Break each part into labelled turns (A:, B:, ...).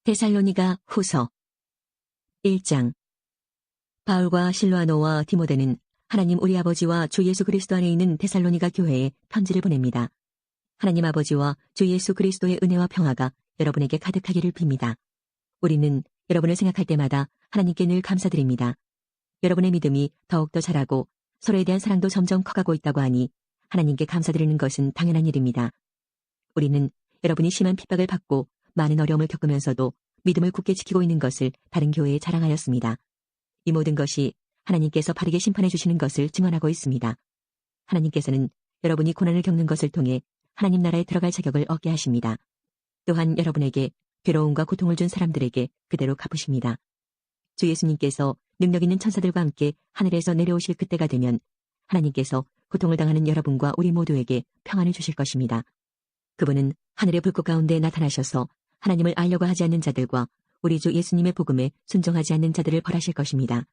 A: 데살로니가 후서 1장. 바울과 실로아노와 디모데는 하나님 우리 아버지와 주 예수 그리스도 안에 있는 데살로니가 교회에 편지를 보냅니다. 하나님 아버지와 주 예수 그리스도의 은혜와 평화가 여러분에게 가득하기를 빕니다. 우리는 여러분을 생각할 때마다 하나님께 늘 감사드립니다. 여러분의 믿음이 더욱더 자라고 서로에 대한 사랑도 점점 커가고 있다고 하니 하나님께 감사드리는 것은 당연한 일입니다. 우리는 여러분이 심한 핍박을 받고 많은 어려움을 겪으면서도 믿음을 굳게 지키고 있는 것을 다른 교회에 자랑하였습니다. 이 모든 것이 하나님께서 바르게 심판해 주시는 것을 증언하고 있습니다. 하나님께서는 여러분이 고난을 겪는 것을 통해 하나님 나라에 들어갈 자격을 얻게 하십니다. 또한 여러분에게 괴로움과 고통을 준 사람들에게 그대로 갚으십니다. 주 예수님께서 능력 있는 천사들과 함께 하늘에서 내려오실 그때가 되면 하나님께서 고통을 당하는 여러분과 우리 모두에게 평안을 주실 것입니다. 그분은 하늘의 불꽃 가운데 나타나셔서 하나님을 알려고 하지 않는 자들과 우리 주 예수님의 복음에 순종하지 않는 자들을 벌하실 것입니다.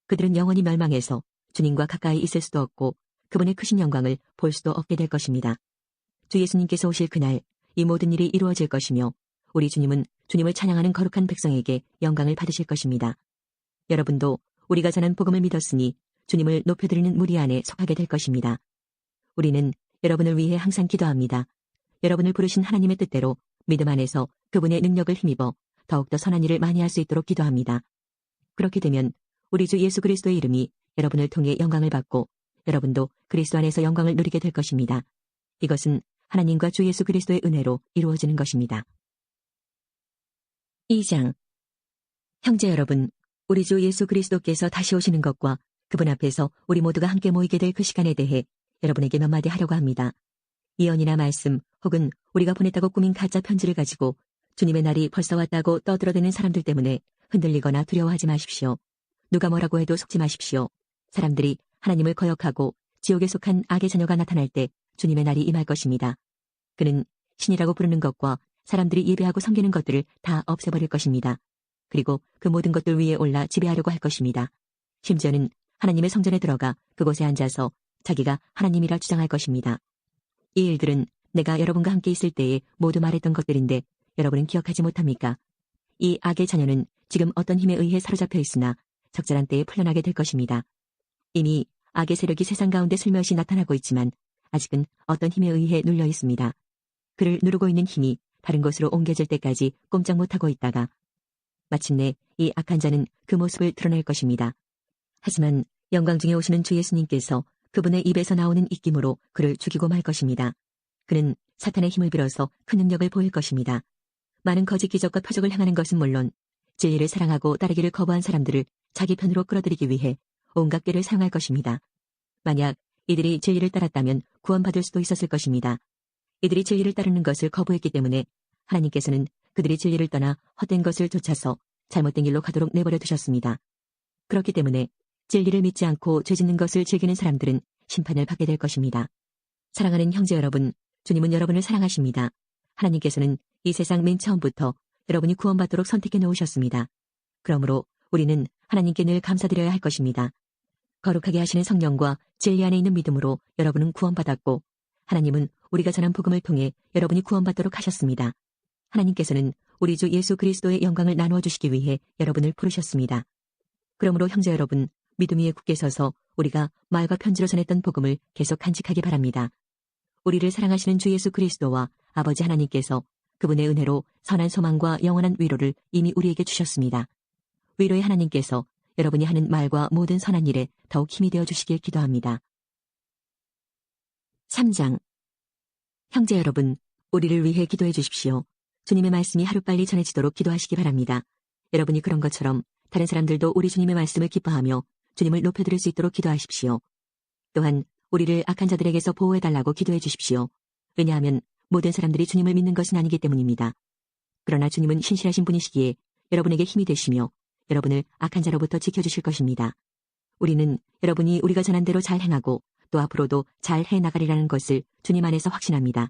A: 그들은 영원히 멸망해서 주님과 가까이 있을 수도 없고 그분의 크신 영광을 볼 수도 없게 될 것입니다. 주 예수님께서 오실 그날 이 모든 일이 이루어질 것이며 우리 주님은 주님을 찬양하는 거룩한 백성에게 영광을 받으실 것입니다. 여러분도 우리가 전한 복음을 믿었으니 주님을 높여드리는 무리 안에 속하게 될 것입니다. 우리는 여러분을 위해 항상 기도합니다. 여러분을 부르신 하나님의 뜻대로 믿음 안에서 그분의 능력을 힘입어 더욱더 선한 일을 많이 할 수 있도록 기도합니다. 그렇게 되면 우리 주 예수 그리스도의 이름이 여러분을 통해 영광을 받고 여러분도 그리스도 안에서 영광을 누리게 될 것입니다. 이것은 하나님과 주 예수 그리스도의 은혜로 이루어지는 것입니다. 2장. 형제 여러분, 우리 주 예수 그리스도께서 다시 오시는 것과 그분 앞에서 우리 모두가 함께 모이게 될 그 시간에 대해 여러분에게 몇 마디 하려고 합니다. 예언이나 말씀 혹은 우리가 보냈다고 꾸민 가짜 편지를 가지고 주님의 날이 벌써 왔다고 떠들어대는 사람들 때문에 흔들리거나 두려워하지 마십시오. 누가 뭐라고 해도 속지 마십시오. 사람들이 하나님을 거역하고 지옥에 속한 악의 자녀가 나타날 때 주님의 날이 임할 것입니다. 그는 신이라고 부르는 것과 사람들이 예배하고 섬기는 것들을 다 없애버릴 것입니다. 그리고 그 모든 것들 위에 올라 지배하려고 할 것입니다. 심지어는 하나님의 성전에 들어가 그곳에 앉아서 자기가 하나님이라 주장할 것입니다. 이 일들은 내가 여러분과 함께 있을 때에 모두 말했던 것들인데 여러분은 기억하지 못합니까? 이 악의 자녀는 지금 어떤 힘에 의해 사로잡혀 있으나 적절한 때에 풀려나게 될 것입니다. 이미 악의 세력이 세상 가운데 슬며시 나타나고 있지만 아직은 어떤 힘에 의해 눌려 있습니다. 그를 누르고 있는 힘이 다른 곳으로 옮겨질 때까지 꼼짝 못하고 있다가 마침내 이 악한 자는 그 모습을 드러낼 것입니다. 하지만 영광 중에 오시는 주 예수님께서 그분의 입에서 나오는 입김으로 그를 죽이고 말 것입니다. 그는 사탄의 힘을 빌어서 큰 능력을 보일 것입니다. 많은 거짓 기적과 표적을 행하는 것은 물론 진리를 사랑하고 따르기를 거부한 사람들을 자기 편으로 끌어들이기 위해 온갖 꾀를 사용할 것입니다. 만약 이들이 진리를 따랐다면 구원받을 수도 있었을 것입니다. 이들이 진리를 따르는 것을 거부했기 때문에 하나님께서는 그들이 진리를 떠나 헛된 것을 쫓아서 잘못된 길로 가도록 내버려 두셨습니다. 그렇기 때문에 진리를 믿지 않고 죄짓는 것을 즐기는 사람들은 심판을 받게 될 것입니다. 사랑하는 형제 여러분, 주님은 여러분을 사랑하십니다. 하나님께서는 이 세상 맨 처음부터 여러분이 구원받도록 선택해 놓으셨습니다. 그러므로 우리는 하나님께 늘 감사드려야 할 것입니다. 거룩하게 하시는 성령과 진리 안에 있는 믿음으로 여러분은 구원받았고 하나님은 우리가 전한 복음을 통해 여러분이 구원받도록 하셨습니다. 하나님께서는 우리 주 예수 그리스도의 영광을 나누어 주시기 위해 여러분을 부르셨습니다. 그러므로 형제 여러분, 믿음 위에 굳게 서서 우리가 말과 편지로 전했던 복음을 계속 간직하기 바랍니다. 우리를 사랑하시는 주 예수 그리스도와 아버지 하나님께서 그분의 은혜로 선한 소망과 영원한 위로를 이미 우리에게 주셨습니다. 위로의 하나님께서 여러분이 하는 말과 모든 선한 일에 더욱 힘이 되어 주시길 기도합니다. 3장. 형제 여러분, 우리를 위해 기도해 주십시오. 주님의 말씀이 하루빨리 전해지도록 기도하시기 바랍니다. 여러분이 그런 것처럼 다른 사람들도 우리 주님의 말씀을 기뻐하며 주님을 높여드릴 수 있도록 기도하십시오. 또한 우리를 악한 자들에게서 보호해달라고 기도해 주십시오. 왜냐하면 모든 사람들이 주님을 믿는 것은 아니기 때문입니다. 그러나 주님은 신실하신 분이시기에 여러분에게 힘이 되시며 여러분을 악한 자로부터 지켜주실 것입니다. 우리는 여러분이 우리가 전한 대로 잘 행하고 또 앞으로도 잘 해나가리라는 것을 주님 안에서 확신합니다.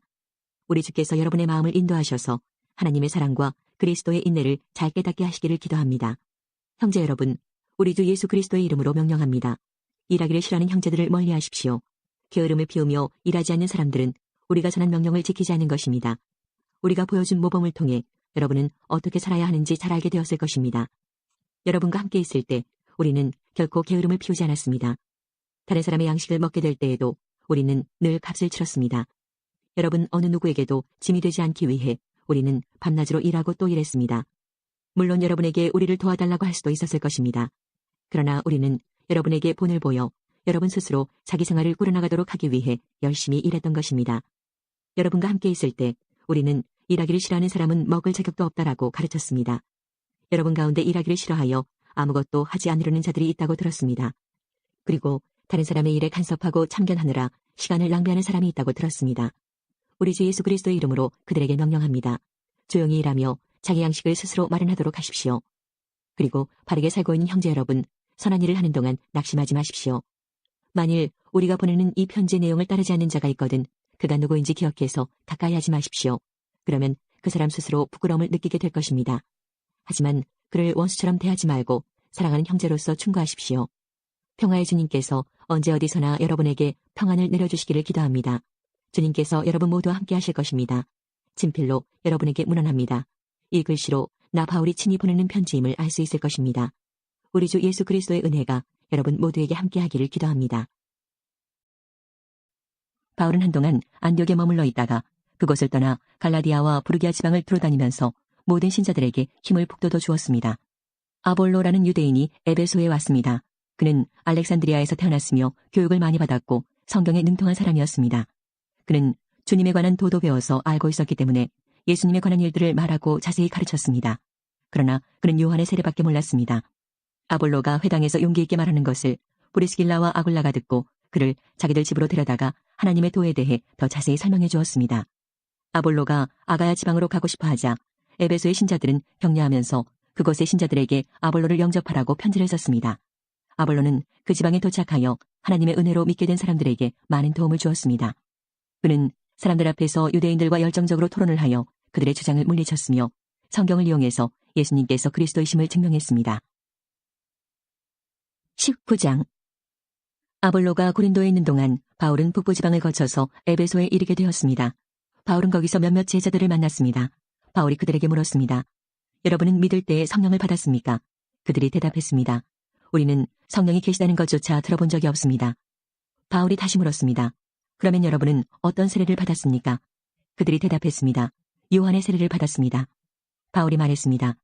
A: 우리 주께서 여러분의 마음을 인도하셔서 하나님의 사랑과 그리스도의 인내를 잘 깨닫게 하시기를 기도합니다. 형제 여러분, 우리 주 예수 그리스도의 이름으로 명령합니다. 일하기를 싫어하는 형제들을 멀리하십시오. 게으름을 피우며 일하지 않는 사람들은 우리가 전한 명령을 지키지 않는 것입니다. 우리가 보여준 모범을 통해 여러분은 어떻게 살아야 하는지 잘 알게 되었을 것입니다. 여러분과 함께 있을 때 우리는 결코 게으름을 피우지 않았습니다. 다른 사람의 양식을 먹게 될 때에도 우리는 늘 값을 치렀습니다. 여러분 어느 누구에게도 짐이 되지 않기 위해 우리는 밤낮으로 일하고 또 일했습니다. 물론 여러분에게 우리를 도와달라고 할 수도 있었을 것입니다. 그러나 우리는 여러분에게 본을 보여 여러분 스스로 자기 생활을 꾸려나가도록 하기 위해 열심히 일했던 것입니다. 여러분과 함께 있을 때 우리는 일하기를 싫어하는 사람은 먹을 자격도 없다라고 가르쳤습니다. 여러분 가운데 일하기를 싫어하여 아무것도 하지 않으려는 자들이 있다고 들었습니다. 그리고 다른 사람의 일에 간섭하고 참견하느라 시간을 낭비하는 사람이 있다고 들었습니다. 우리 주 예수 그리스도의 이름으로 그들에게 명령합니다. 조용히 일하며 자기 양식을 스스로 마련하도록 하십시오. 그리고 바르게 살고 있는 형제 여러분, 선한 일을 하는 동안 낙심하지 마십시오. 만일 우리가 보내는 이 편지의 내용을 따르지 않는 자가 있거든 그가 누구인지 기억해서 가까이 하지 마십시오. 그러면 그 사람 스스로 부끄러움을 느끼게 될 것입니다. 하지만 그를 원수처럼 대하지 말고 사랑하는 형제로서 충고하십시오. 평화의 주님께서 언제 어디서나 여러분에게 평안을 내려주시기를 기도합니다. 주님께서 여러분 모두와 함께 하실 것입니다. 친필로 여러분에게 문안합니다. 이 글씨로 나 바울이 친히 보내는 편지임을 알 수 있을 것입니다. 우리 주 예수 그리스도의 은혜가 여러분 모두에게 함께하기를 기도합니다. 바울은 한동안 안디옥에 머물러 있다가 그곳을 떠나 갈라디아와 부르기아 지방을 두루다니면서 모든 신자들에게 힘을 북돋워 주었습니다. 아볼로라는 유대인이 에베소에 왔습니다. 그는 알렉산드리아에서 태어났으며 교육을 많이 받았고 성경에 능통한 사람이었습니다. 그는 주님에 관한 도도 배워서 알고 있었기 때문에 예수님에 관한 일들을 말하고 자세히 가르쳤습니다. 그러나 그는 요한의 세례밖에 몰랐습니다. 아볼로가 회당에서 용기 있게 말하는 것을 브리스길라와 아굴라가 듣고 그를 자기들 집으로 데려다가 하나님의 도에 대해 더 자세히 설명해 주었습니다. 아볼로가 아가야 지방으로 가고 싶어 하자 에베소의 신자들은 격려하면서 그곳의 신자들에게 아볼로를 영접하라고 편지를 썼습니다. 아볼로는 그 지방에 도착하여 하나님의 은혜로 믿게 된 사람들에게 많은 도움을 주었습니다. 그는 사람들 앞에서 유대인들과 열정적으로 토론을 하여 그들의 주장을 물리쳤으며 성경을 이용해서 예수님께서 그리스도이심을 증명했습니다. 19장 아볼로가 고린도에 있는 동안 바울은 북부지방을 거쳐서 에베소에 이르게 되었습니다. 바울은 거기서 몇몇 제자들을 만났습니다. 바울이 그들에게 물었습니다. 여러분은 믿을 때에 성령을 받았습니까? 그들이 대답했습니다. 우리는 성령이 계시다는 것조차 들어본 적이 없습니다. 바울이 다시 물었습니다. 그러면 여러분은 어떤 세례를 받았습니까? 그들이 대답했습니다. 요한의 세례를 받았습니다. 바울이 말했습니다.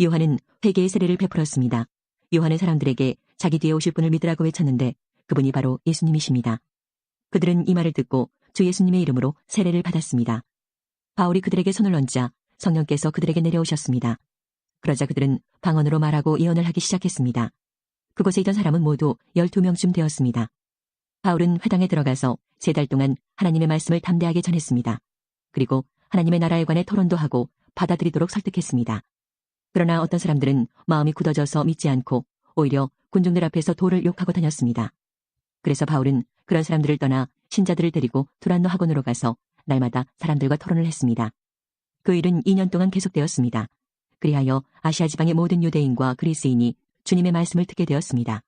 A: 요한은 회개의 세례를 베풀었습니다. 요한은 사람들에게 자기 뒤에 오실 분을 믿으라고 외쳤는데 그분이 바로 예수님이십니다. 그들은 이 말을 듣고 주 예수님의 이름으로 세례를 받았습니다. 바울이 그들에게 손을 얹자 성령께서 그들에게 내려오셨습니다. 그러자 그들은 방언으로 말하고 예언을 하기 시작했습니다. 그곳에 있던 사람은 모두 12명쯤 되었습니다. 바울은 회당에 들어가서 3달 동안 하나님의 말씀을 담대하게 전했습니다. 그리고 하나님의 나라에 관해 토론도 하고 받아들이도록 설득했습니다. 그러나 어떤 사람들은 마음이 굳어져서 믿지 않고 오히려 군중들 앞에서 돌을 욕하고 다녔습니다. 그래서 바울은 그런 사람들을 떠나 신자들을 데리고 두란노 학원으로 가서 날마다 사람들과 토론을 했습니다. 그 일은 2년 동안 계속되었습니다. 그리하여 아시아 지방의 모든 유대인과 그리스인이 주님의 말씀을 듣게 되었습니다.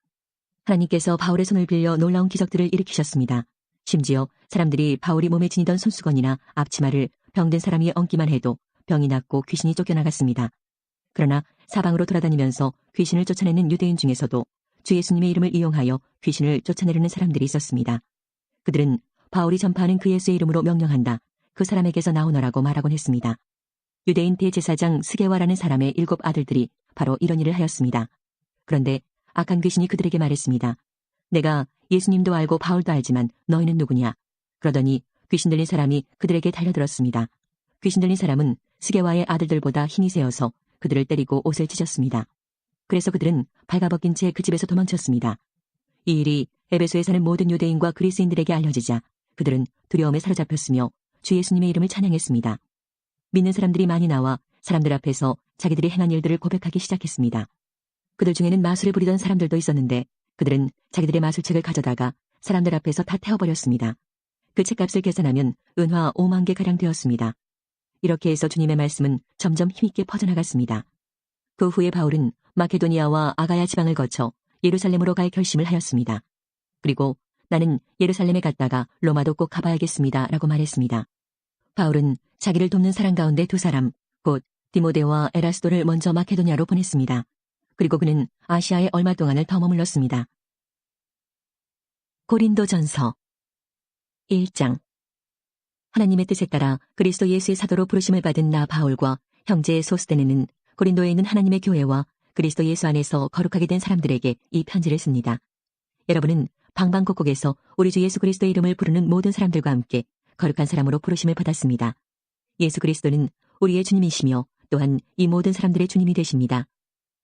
A: 하나님께서 바울의 손을 빌려 놀라운 기적들을 일으키셨습니다. 심지어 사람들이 바울이 몸에 지니던 손수건이나 앞치마를 병든 사람이 얹기만 해도 병이 낫고 귀신이 쫓겨나갔습니다. 그러나 사방으로 돌아다니면서 귀신을 쫓아내는 유대인 중에서도 주 예수님의 이름을 이용하여 귀신을 쫓아내려는 사람들이 있었습니다. 그들은 바울이 전파하는 그 예수의 이름으로 명령한다. 그 사람에게서 나오너라고 말하곤 했습니다. 유대인 대제사장 스게와라는 사람의 7 아들들이 바로 이런 일을 하였습니다. 그런데 악한 귀신이 그들에게 말했습니다. 내가 예수님도 알고 바울도 알지만 너희는 누구냐? 그러더니 귀신 들린 사람이 그들에게 달려들었습니다. 귀신 들린 사람은 스게와의 아들들보다 힘이 세어서 그들을 때리고 옷을 찢었습니다. 그래서 그들은 발가벗긴 채 그 집에서 도망쳤습니다. 이 일이 에베소에 사는 모든 유대인과 그리스인들에게 알려지자 그들은 두려움에 사로잡혔으며 주 예수님의 이름을 찬양했습니다. 믿는 사람들이 많이 나와 사람들 앞에서 자기들이 행한 일들을 고백하기 시작했습니다. 그들 중에는 마술을 부리던 사람들도 있었는데 그들은 자기들의 마술책을 가져다가 사람들 앞에서 다 태워버렸습니다. 그 책값을 계산하면 은화 5만 개가량 되었습니다. 이렇게 해서 주님의 말씀은 점점 힘있게 퍼져나갔습니다. 그 후에 바울은 마케도니아와 아가야 지방을 거쳐 예루살렘으로 갈 결심을 하였습니다. 그리고 나는 예루살렘에 갔다가 로마도 꼭 가봐야겠습니다 라고 말했습니다. 바울은 자기를 돕는 사람 가운데 2 사람, 곧 디모데와 에라스도를 먼저 마케도냐로 보냈습니다. 그리고 그는 아시아에 얼마 동안을 더 머물렀습니다. 고린도전서 1장. 하나님의 뜻에 따라 그리스도 예수의 사도로 부르심을 받은 나 바울과 형제 소스데네는 고린도에 있는 하나님의 교회와 그리스도 예수 안에서 거룩하게 된 사람들에게 이 편지를 씁니다. 여러분은 방방곡곡에서 우리 주 예수 그리스도의 이름을 부르는 모든 사람들과 함께 거룩한 사람으로 부르심을 받았습니다. 예수 그리스도는 우리의 주님이시며 또한 이 모든 사람들의 주님이 되십니다.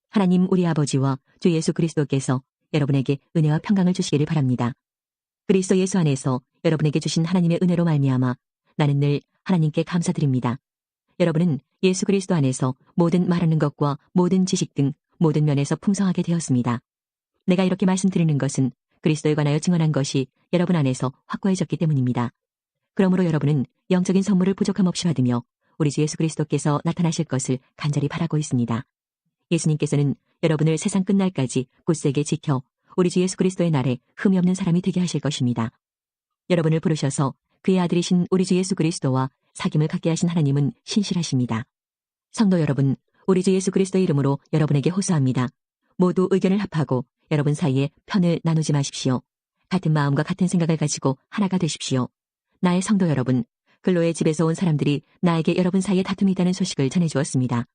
A: 하나님 우리 아버지와 주 예수 그리스도께서 여러분에게 은혜와 평강을 주시기를 바랍니다. 그리스도 예수 안에서 여러분에게 주신 하나님의 은혜로 말미암아 나는 늘 하나님께 감사드립니다. 여러분은 예수 그리스도 안에서 모든 말하는 것과 모든 지식 등 모든 면에서 풍성하게 되었습니다. 내가 이렇게 말씀드리는 것은 그리스도에 관하여 증언한 것이 여러분 안에서 확고해졌기 때문입니다. 그러므로 여러분은 영적인 선물을 부족함 없이 받으며 우리 주 예수 그리스도께서 나타나실 것을 간절히 바라고 있습니다. 예수님께서는 여러분을 세상 끝날까지 굳세게 지켜 우리 주 예수 그리스도의 날에 흠이 없는 사람이 되게 하실 것입니다. 여러분을 부르셔서 그의 아들이신 우리 주 예수 그리스도와 사귐을 갖게 하신 하나님은 신실하십니다. 성도 여러분, 우리 주 예수 그리스도의 이름으로 여러분에게 호소합니다. 모두 의견을 합하고 여러분 사이에 편을 나누지 마십시오. 같은 마음과 같은 생각을 가지고 하나가 되십시오. 나의 성도 여러분, 글로의 집에서 온 사람들이 나에게 여러분 사이에 다툼이 있다는 소식을 전해주었습니다.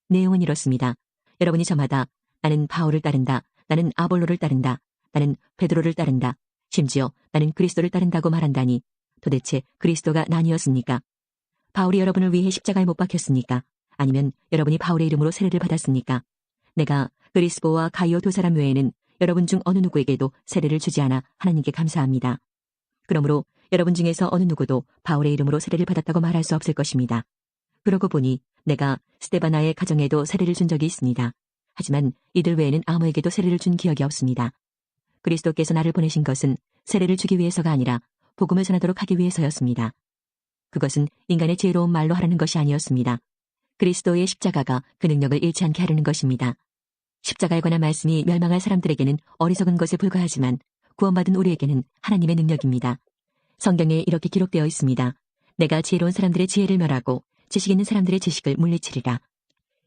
A: 내용은 이렇습니다. 여러분이 저마다 나는 바울을 따른다, 나는 아볼로를 따른다, 나는 베드로를 따른다, 심지어 나는 그리스도를 따른다고 말한다니 도대체 그리스도가 나뉘었습니까? 바울이 여러분을 위해 십자가에 못 박혔습니까? 아니면 여러분이 바울의 이름으로 세례를 받았습니까? 내가 그리스보와 가이오 두 사람 외에는 여러분 중 어느 누구에게도 세례를 주지 않아 하나님께 감사합니다. 그러므로 여러분 중에서 어느 누구도 바울의 이름으로 세례를 받았다고 말할 수 없을 것입니다. 그러고 보니 내가 스데바나의 가정에도 세례를 준 적이 있습니다. 하지만 이들 외에는 아무에게도 세례를 준 기억이 없습니다. 그리스도께서 나를 보내신 것은 세례를 주기 위해서가 아니라 복음을 전하도록 하기 위해서였습니다. 그것은 인간의 지혜로운 말로 하라는 것이 아니었습니다. 그리스도의 십자가가 그 능력을 잃지 않게 하려는 것입니다. 십자가에 관한 말씀이 멸망할 사람들에게는 어리석은 것에 불과하지만 구원받은 우리에게는 하나님의 능력입니다. 성경에 이렇게 기록되어 있습니다. 내가 지혜로운 사람들의 지혜를 멸하고 지식 있는 사람들의 지식을 물리치리라.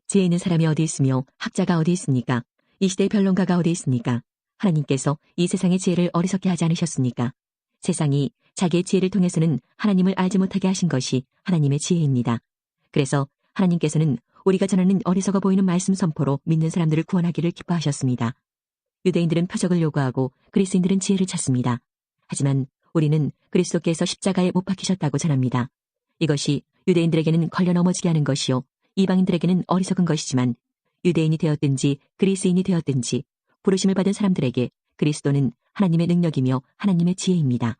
A: 지혜 있는 사람이 어디 있으며 학자가 어디 있습니까? 이 시대의 변론가가 어디 있습니까? 하나님께서 이 세상의 지혜를 어리석게 하지 않으셨습니까? 세상이 자기의 지혜를 통해서는 하나님을 알지 못하게 하신 것이 하나님의 지혜입니다. 그래서 하나님께서는 우리가 전하는 어리석어 보이는 말씀 선포로 믿는 사람들을 구원하기를 기뻐하셨습니다. 유대인들은 표적을 요구하고 그리스인들은 지혜를 찾습니다. 하지만 우리는 그리스도께서 십자가에 못 박히셨다고 전합니다. 이것이 유대인들에게는 걸려 넘어지게 하는 것이요 이방인들에게는 어리석은 것이지만 유대인이 되었든지 그리스인이 되었든지 부르심을 받은 사람들에게 그리스도는 하나님의 능력이며 하나님의 지혜입니다.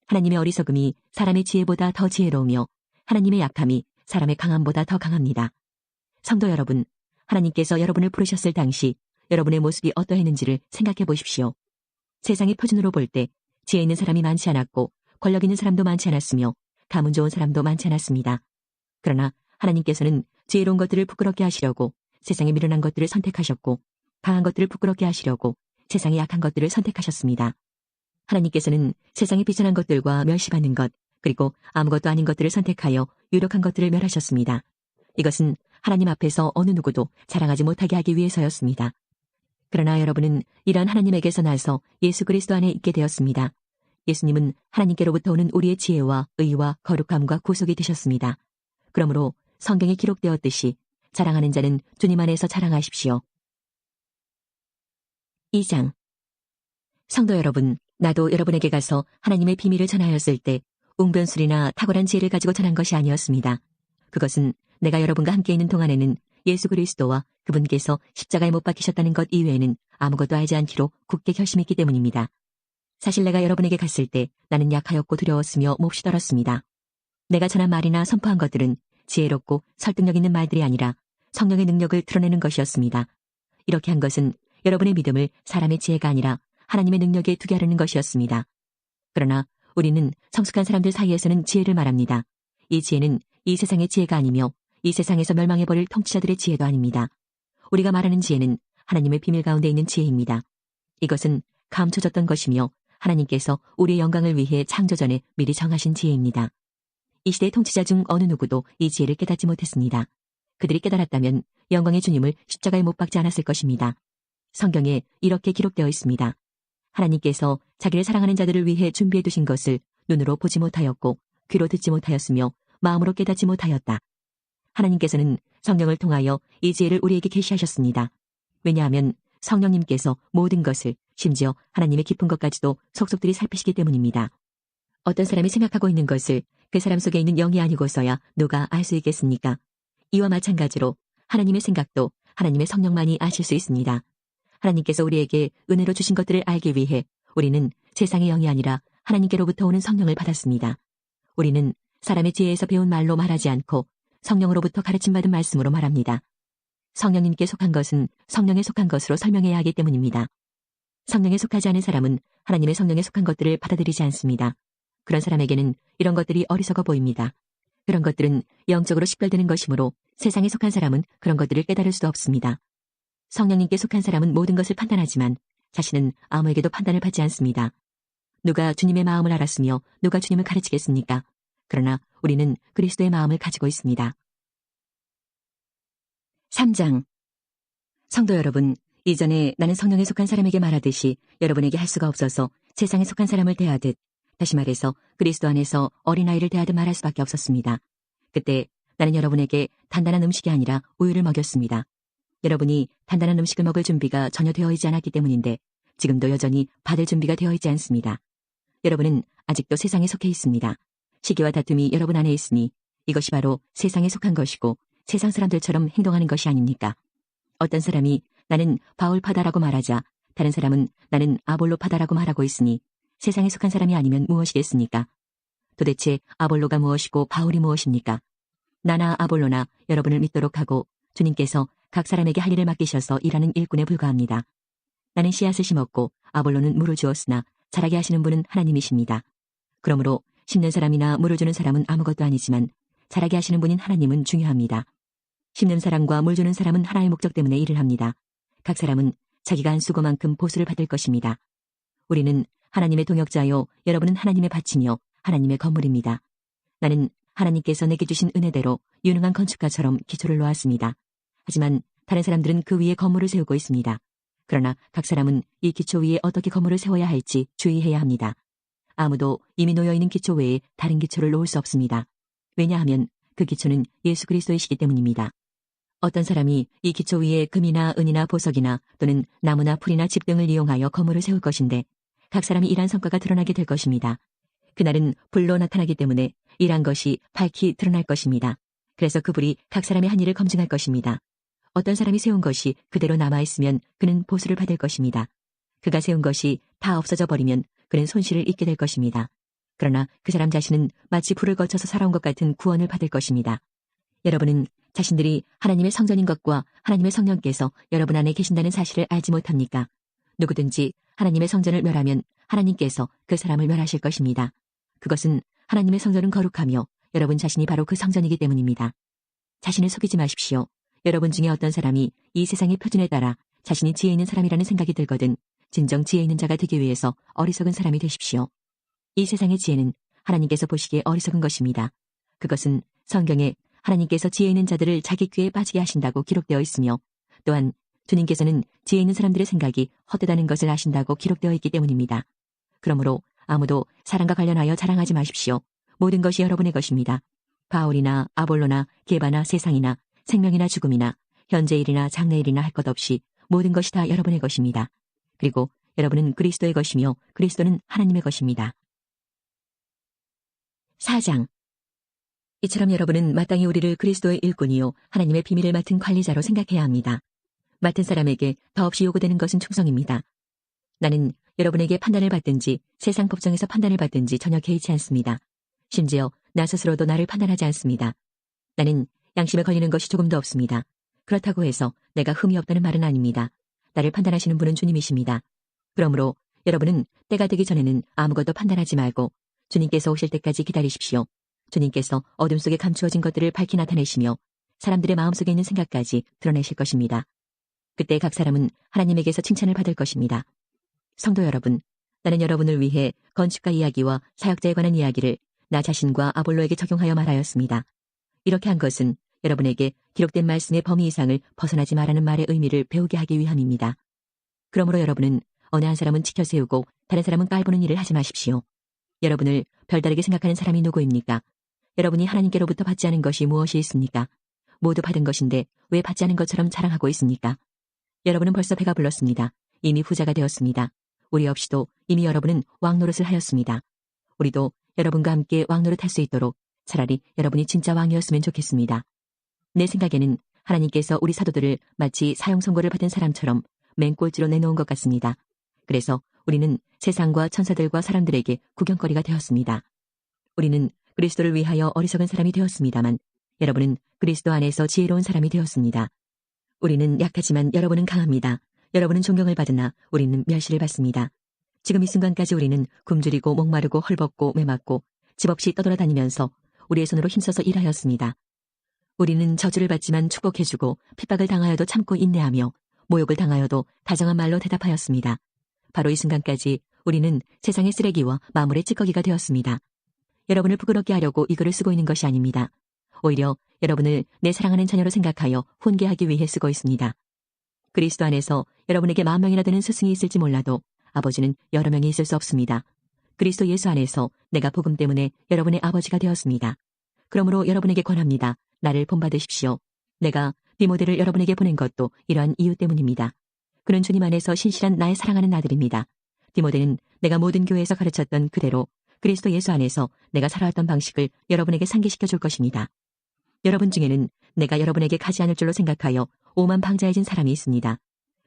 A: 하나님의 어리석음이 사람의 지혜보다 더 지혜로우며 하나님의 약함이 사람의 강함보다 더 강합니다. 성도 여러분, 하나님께서 여러분을 부르셨을 당시 여러분의 모습이 어떠했는지를 생각해 보십시오. 세상의 표준으로 볼 때 지혜 있는 사람이 많지 않았고 권력 있는 사람도 많지 않았으며 가문 좋은 사람도 많지 않았습니다. 그러나 하나님께서는 지혜로운 것들을 부끄럽게 하시려고 세상에 미련한 것들을 선택하셨고 강한 것들을 부끄럽게 하시려고 세상의 약한 것들을 선택하셨습니다. 하나님께서는 세상의 비천한 것들과 멸시받는 것 그리고 아무것도 아닌 것들을 선택하여 유력한 것들을 멸하셨습니다. 이것은 하나님 앞에서 어느 누구도 자랑하지 못하게 하기 위해서였습니다. 그러나 여러분은 이러한 하나님에게서 나서 예수 그리스도 안에 있게 되었습니다. 예수님은 하나님께로부터 오는 우리의 지혜와 의와 거룩함과 구속이 되셨습니다. 그러므로 성경에 기록되었듯이 자랑하는 자는 주님 안에서 자랑하십시오. 2장. 성도 여러분, 나도 여러분에게 가서 하나님의 비밀을 전하였을 때 웅변술이나 탁월한 지혜를 가지고 전한 것이 아니었습니다. 그것은 내가 여러분과 함께 있는 동안에는 예수 그리스도와 그분께서 십자가에 못 박히셨다는 것 이외에는 아무것도 알지 않기로 굳게 결심했기 때문입니다. 사실 내가 여러분에게 갔을 때 나는 약하였고 두려웠으며 몹시 떨었습니다. 내가 전한 말이나 선포한 것들은 지혜롭고 설득력 있는 말들이 아니라 성령의 능력을 드러내는 것이었습니다. 이렇게 한 것은 여러분의 믿음을 사람의 지혜가 아니라 하나님의 능력에 두게 하려는 것이었습니다. 그러나 우리는 성숙한 사람들 사이에서는 지혜를 말합니다. 이 지혜는 이 세상의 지혜가 아니며 이 세상에서 멸망해버릴 통치자들의 지혜도 아닙니다. 우리가 말하는 지혜는 하나님의 비밀 가운데 있는 지혜입니다. 이것은 감춰졌던 것이며 하나님께서 우리의 영광을 위해 창조전에 미리 정하신 지혜입니다. 이 시대의 통치자 중 어느 누구도 이 지혜를 깨닫지 못했습니다. 그들이 깨달았다면 영광의 주님을 십자가에 못 박지 않았을 것입니다. 성경에 이렇게 기록되어 있습니다. 하나님께서 자기를 사랑하는 자들을 위해 준비해 두신 것을 눈으로 보지 못하였고 귀로 듣지 못하였으며 마음으로 깨닫지 못하였다. 하나님께서는 성령을 통하여 이 지혜를 우리에게 계시하셨습니다. 왜냐하면 성령님께서 모든 것을, 심지어 하나님의 깊은 것까지도 속속들이 살피시기 때문입니다. 어떤 사람이 생각하고 있는 것을 그 사람 속에 있는 영이 아니고서야 누가 알 수 있겠습니까? 이와 마찬가지로 하나님의 생각도 하나님의 성령만이 아실 수 있습니다. 하나님께서 우리에게 은혜로 주신 것들을 알기 위해 우리는 세상의 영이 아니라 하나님께로부터 오는 성령을 받았습니다. 우리는 사람의 지혜에서 배운 말로 말하지 않고 성령으로부터 가르침받은 말씀으로 말합니다. 성령님께 속한 것은 성령에 속한 것으로 설명해야 하기 때문입니다. 성령에 속하지 않은 사람은 하나님의 성령에 속한 것들을 받아들이지 않습니다. 그런 사람에게는 이런 것들이 어리석어 보입니다. 그런 것들은 영적으로 식별되는 것이므로 세상에 속한 사람은 그런 것들을 깨달을 수도 없습니다. 성령님께 속한 사람은 모든 것을 판단하지만 자신은 아무에게도 판단을 받지 않습니다. 누가 주님의 마음을 알았으며 누가 주님을 가르치겠습니까? 그러나 우리는 그리스도의 마음을 가지고 있습니다. 3장. 성도 여러분, 이전에 나는 성령에 속한 사람에게 말하듯이 여러분에게 할 수가 없어서 세상에 속한 사람을 대하듯, 다시 말해서 그리스도 안에서 어린아이를 대하듯 말할 수밖에 없었습니다. 그때 나는 여러분에게 단단한 음식이 아니라 우유를 먹였습니다. 여러분이 단단한 음식을 먹을 준비가 전혀 되어 있지 않았기 때문인데 지금도 여전히 받을 준비가 되어 있지 않습니다. 여러분은 아직도 세상에 속해 있습니다. 시기와 다툼이 여러분 안에 있으니 이것이 바로 세상에 속한 것이고 세상 사람들처럼 행동하는 것이 아닙니까? 어떤 사람이 나는 바울파다라고 말하자 다른 사람은 나는 아볼로파다라고 말하고 있으니 세상에 속한 사람이 아니면 무엇이겠습니까? 도대체 아볼로가 무엇이고 바울이 무엇입니까? 나나 아볼로나 여러분을 믿도록 하고 주님께서 각 사람에게 할 일을 맡기셔서 일하는 일꾼에 불과합니다. 나는 씨앗을 심었고 아볼로는 물을 주었으나 자라게 하시는 분은 하나님이십니다. 그러므로 심는 사람이나 물을 주는 사람은 아무것도 아니지만 자라게 하시는 분인 하나님은 중요합니다. 심는 사람과 물 주는 사람은 하나의 목적 때문에 일을 합니다. 각 사람은 자기가 한 수고만큼 보수를 받을 것입니다. 우리는 하나님의 동역자요, 여러분은 하나님의 밭이며 하나님의 건물입니다. 나는 하나님께서 내게 주신 은혜대로 유능한 건축가처럼 기초를 놓았습니다. 하지만 다른 사람들은 그 위에 건물을 세우고 있습니다. 그러나 각 사람은 이 기초 위에 어떻게 건물을 세워야 할지 주의해야 합니다. 아무도 이미 놓여있는 기초 외에 다른 기초를 놓을 수 없습니다. 왜냐하면 그 기초는 예수 그리스도이시기 때문입니다. 어떤 사람이 이 기초 위에 금이나 은이나 보석이나 또는 나무나 풀이나 집 등을 이용하여 건물을 세울 것인데 각 사람이 일한 성과가 드러나게 될 것입니다. 그날은 불로 나타나기 때문에 일한 것이 밝히 드러날 것입니다. 그래서 그 불이 각 사람의 한 일을 검증할 것입니다. 어떤 사람이 세운 것이 그대로 남아있으면 그는 보수를 받을 것입니다. 그가 세운 것이 다 없어져 버리면 그는 손실을 입게 될 것입니다. 그러나 그 사람 자신은 마치 불을 거쳐서 살아온 것 같은 구원을 받을 것입니다. 여러분은 자신들이 하나님의 성전인 것과 하나님의 성령께서 여러분 안에 계신다는 사실을 알지 못합니까? 누구든지 하나님의 성전을 멸하면 하나님께서 그 사람을 멸하실 것입니다. 그것은 하나님의 성전은 거룩하며 여러분 자신이 바로 그 성전이기 때문입니다. 자신을 속이지 마십시오. 여러분 중에 어떤 사람이 이 세상의 표준에 따라 자신이 지혜 있는 사람이라는 생각이 들거든 진정 지혜 있는 자가 되기 위해서 어리석은 사람이 되십시오. 이 세상의 지혜는 하나님께서 보시기에 어리석은 것입니다. 그것은 성경에 하나님께서 지혜 있는 자들을 자기 꾀에 빠지게 하신다고 기록되어 있으며 또한 주님께서는 지혜 있는 사람들의 생각이 헛되다는 것을 아신다고 기록되어 있기 때문입니다. 그러므로 아무도 사랑과 관련하여 자랑하지 마십시오. 모든 것이 여러분의 것입니다. 바울이나 아볼로나 게바나 세상이나 생명이나 죽음이나 현재 일이나 장래 일이나 할 것 없이 모든 것이 다 여러분의 것입니다. 그리고 여러분은 그리스도의 것이며 그리스도는 하나님의 것입니다. 4장. 이처럼 여러분은 마땅히 우리를 그리스도의 일꾼이요 하나님의 비밀을 맡은 관리자로 생각해야 합니다. 맡은 사람에게 더없이 요구되는 것은 충성입니다. 나는 여러분에게 판단을 받든지 세상 법정에서 판단을 받든지 전혀 개의치 않습니다. 심지어 나 스스로도 나를 판단하지 않습니다. 나는 양심에 걸리는 것이 조금도 없습니다. 그렇다고 해서 내가 흠이 없다는 말은 아닙니다. 나를 판단하시는 분은 주님이십니다. 그러므로 여러분은 때가 되기 전에는 아무것도 판단하지 말고 주님께서 오실 때까지 기다리십시오. 주님께서 어둠 속에 감추어진 것들을 밝히 나타내시며 사람들의 마음속에 있는 생각까지 드러내실 것입니다. 그때 각 사람은 하나님에게서 칭찬을 받을 것입니다. 성도 여러분, 나는 여러분을 위해 건축가 이야기와 사역자에 관한 이야기를 나 자신과 아볼로에게 적용하여 말하였습니다. 이렇게 한 것은 여러분에게 기록된 말씀의 범위 이상을 벗어나지 말라는 말의 의미를 배우게 하기 위함입니다. 그러므로 여러분은 어느 한 사람은 지켜 세우고 다른 사람은 깔보는 일을 하지 마십시오. 여러분을 별다르게 생각하는 사람이 누구입니까? 여러분이 하나님께로부터 받지 않은 것이 무엇이 있습니까? 모두 받은 것인데 왜 받지 않은 것처럼 자랑하고 있습니까? 여러분은 벌써 배가 불렀습니다. 이미 부자가 되었습니다. 우리 없이도 이미 여러분은 왕노릇을 하였습니다. 우리도 여러분과 함께 왕노릇 할 수 있도록 차라리 여러분이 진짜 왕이었으면 좋겠습니다. 내 생각에는 하나님께서 우리 사도들을 마치 사형 선고를 받은 사람처럼 맹꼴찌로 내놓은 것 같습니다. 그래서 우리는 세상과 천사들과 사람들에게 구경거리가 되었습니다. 우리는 그리스도를 위하여 어리석은 사람이 되었습니다만 여러분은 그리스도 안에서 지혜로운 사람이 되었습니다. 우리는 약하지만 여러분은 강합니다. 여러분은 존경을 받으나 우리는 멸시를 받습니다. 지금 이 순간까지 우리는 굶주리고 목마르고 헐벗고 매맞고 집 없이 떠돌아다니면서 우리의 손으로 힘써서 일하였습니다. 우리는 저주를 받지만 축복해주고 핍박을 당하여도 참고 인내하며 모욕을 당하여도 다정한 말로 대답하였습니다. 바로 이 순간까지 우리는 세상의 쓰레기와 마물의 찌꺼기가 되었습니다. 여러분을 부끄럽게 하려고 이 글을 쓰고 있는 것이 아닙니다. 오히려 여러분을 내 사랑하는 자녀로 생각하여 훈계하기 위해 쓰고 있습니다. 그리스도 안에서 여러분에게 10,000명이나 되는 스승이 있을지 몰라도 아버지는 여러 명이 있을 수 없습니다. 그리스도 예수 안에서 내가 복음 때문에 여러분의 아버지가 되었습니다. 그러므로 여러분에게 권합니다. 나를 본받으십시오. 내가 디모데를 여러분에게 보낸 것도 이러한 이유 때문입니다. 그는 주님 안에서 신실한 나의 사랑하는 아들입니다. 디모데는 내가 모든 교회에서 가르쳤던 그대로 그리스도 예수 안에서 내가 살아왔던 방식을 여러분에게 상기시켜 줄 것입니다. 여러분 중에는 내가 여러분에게 가지 않을 줄로 생각하여 오만방자해진 사람이 있습니다.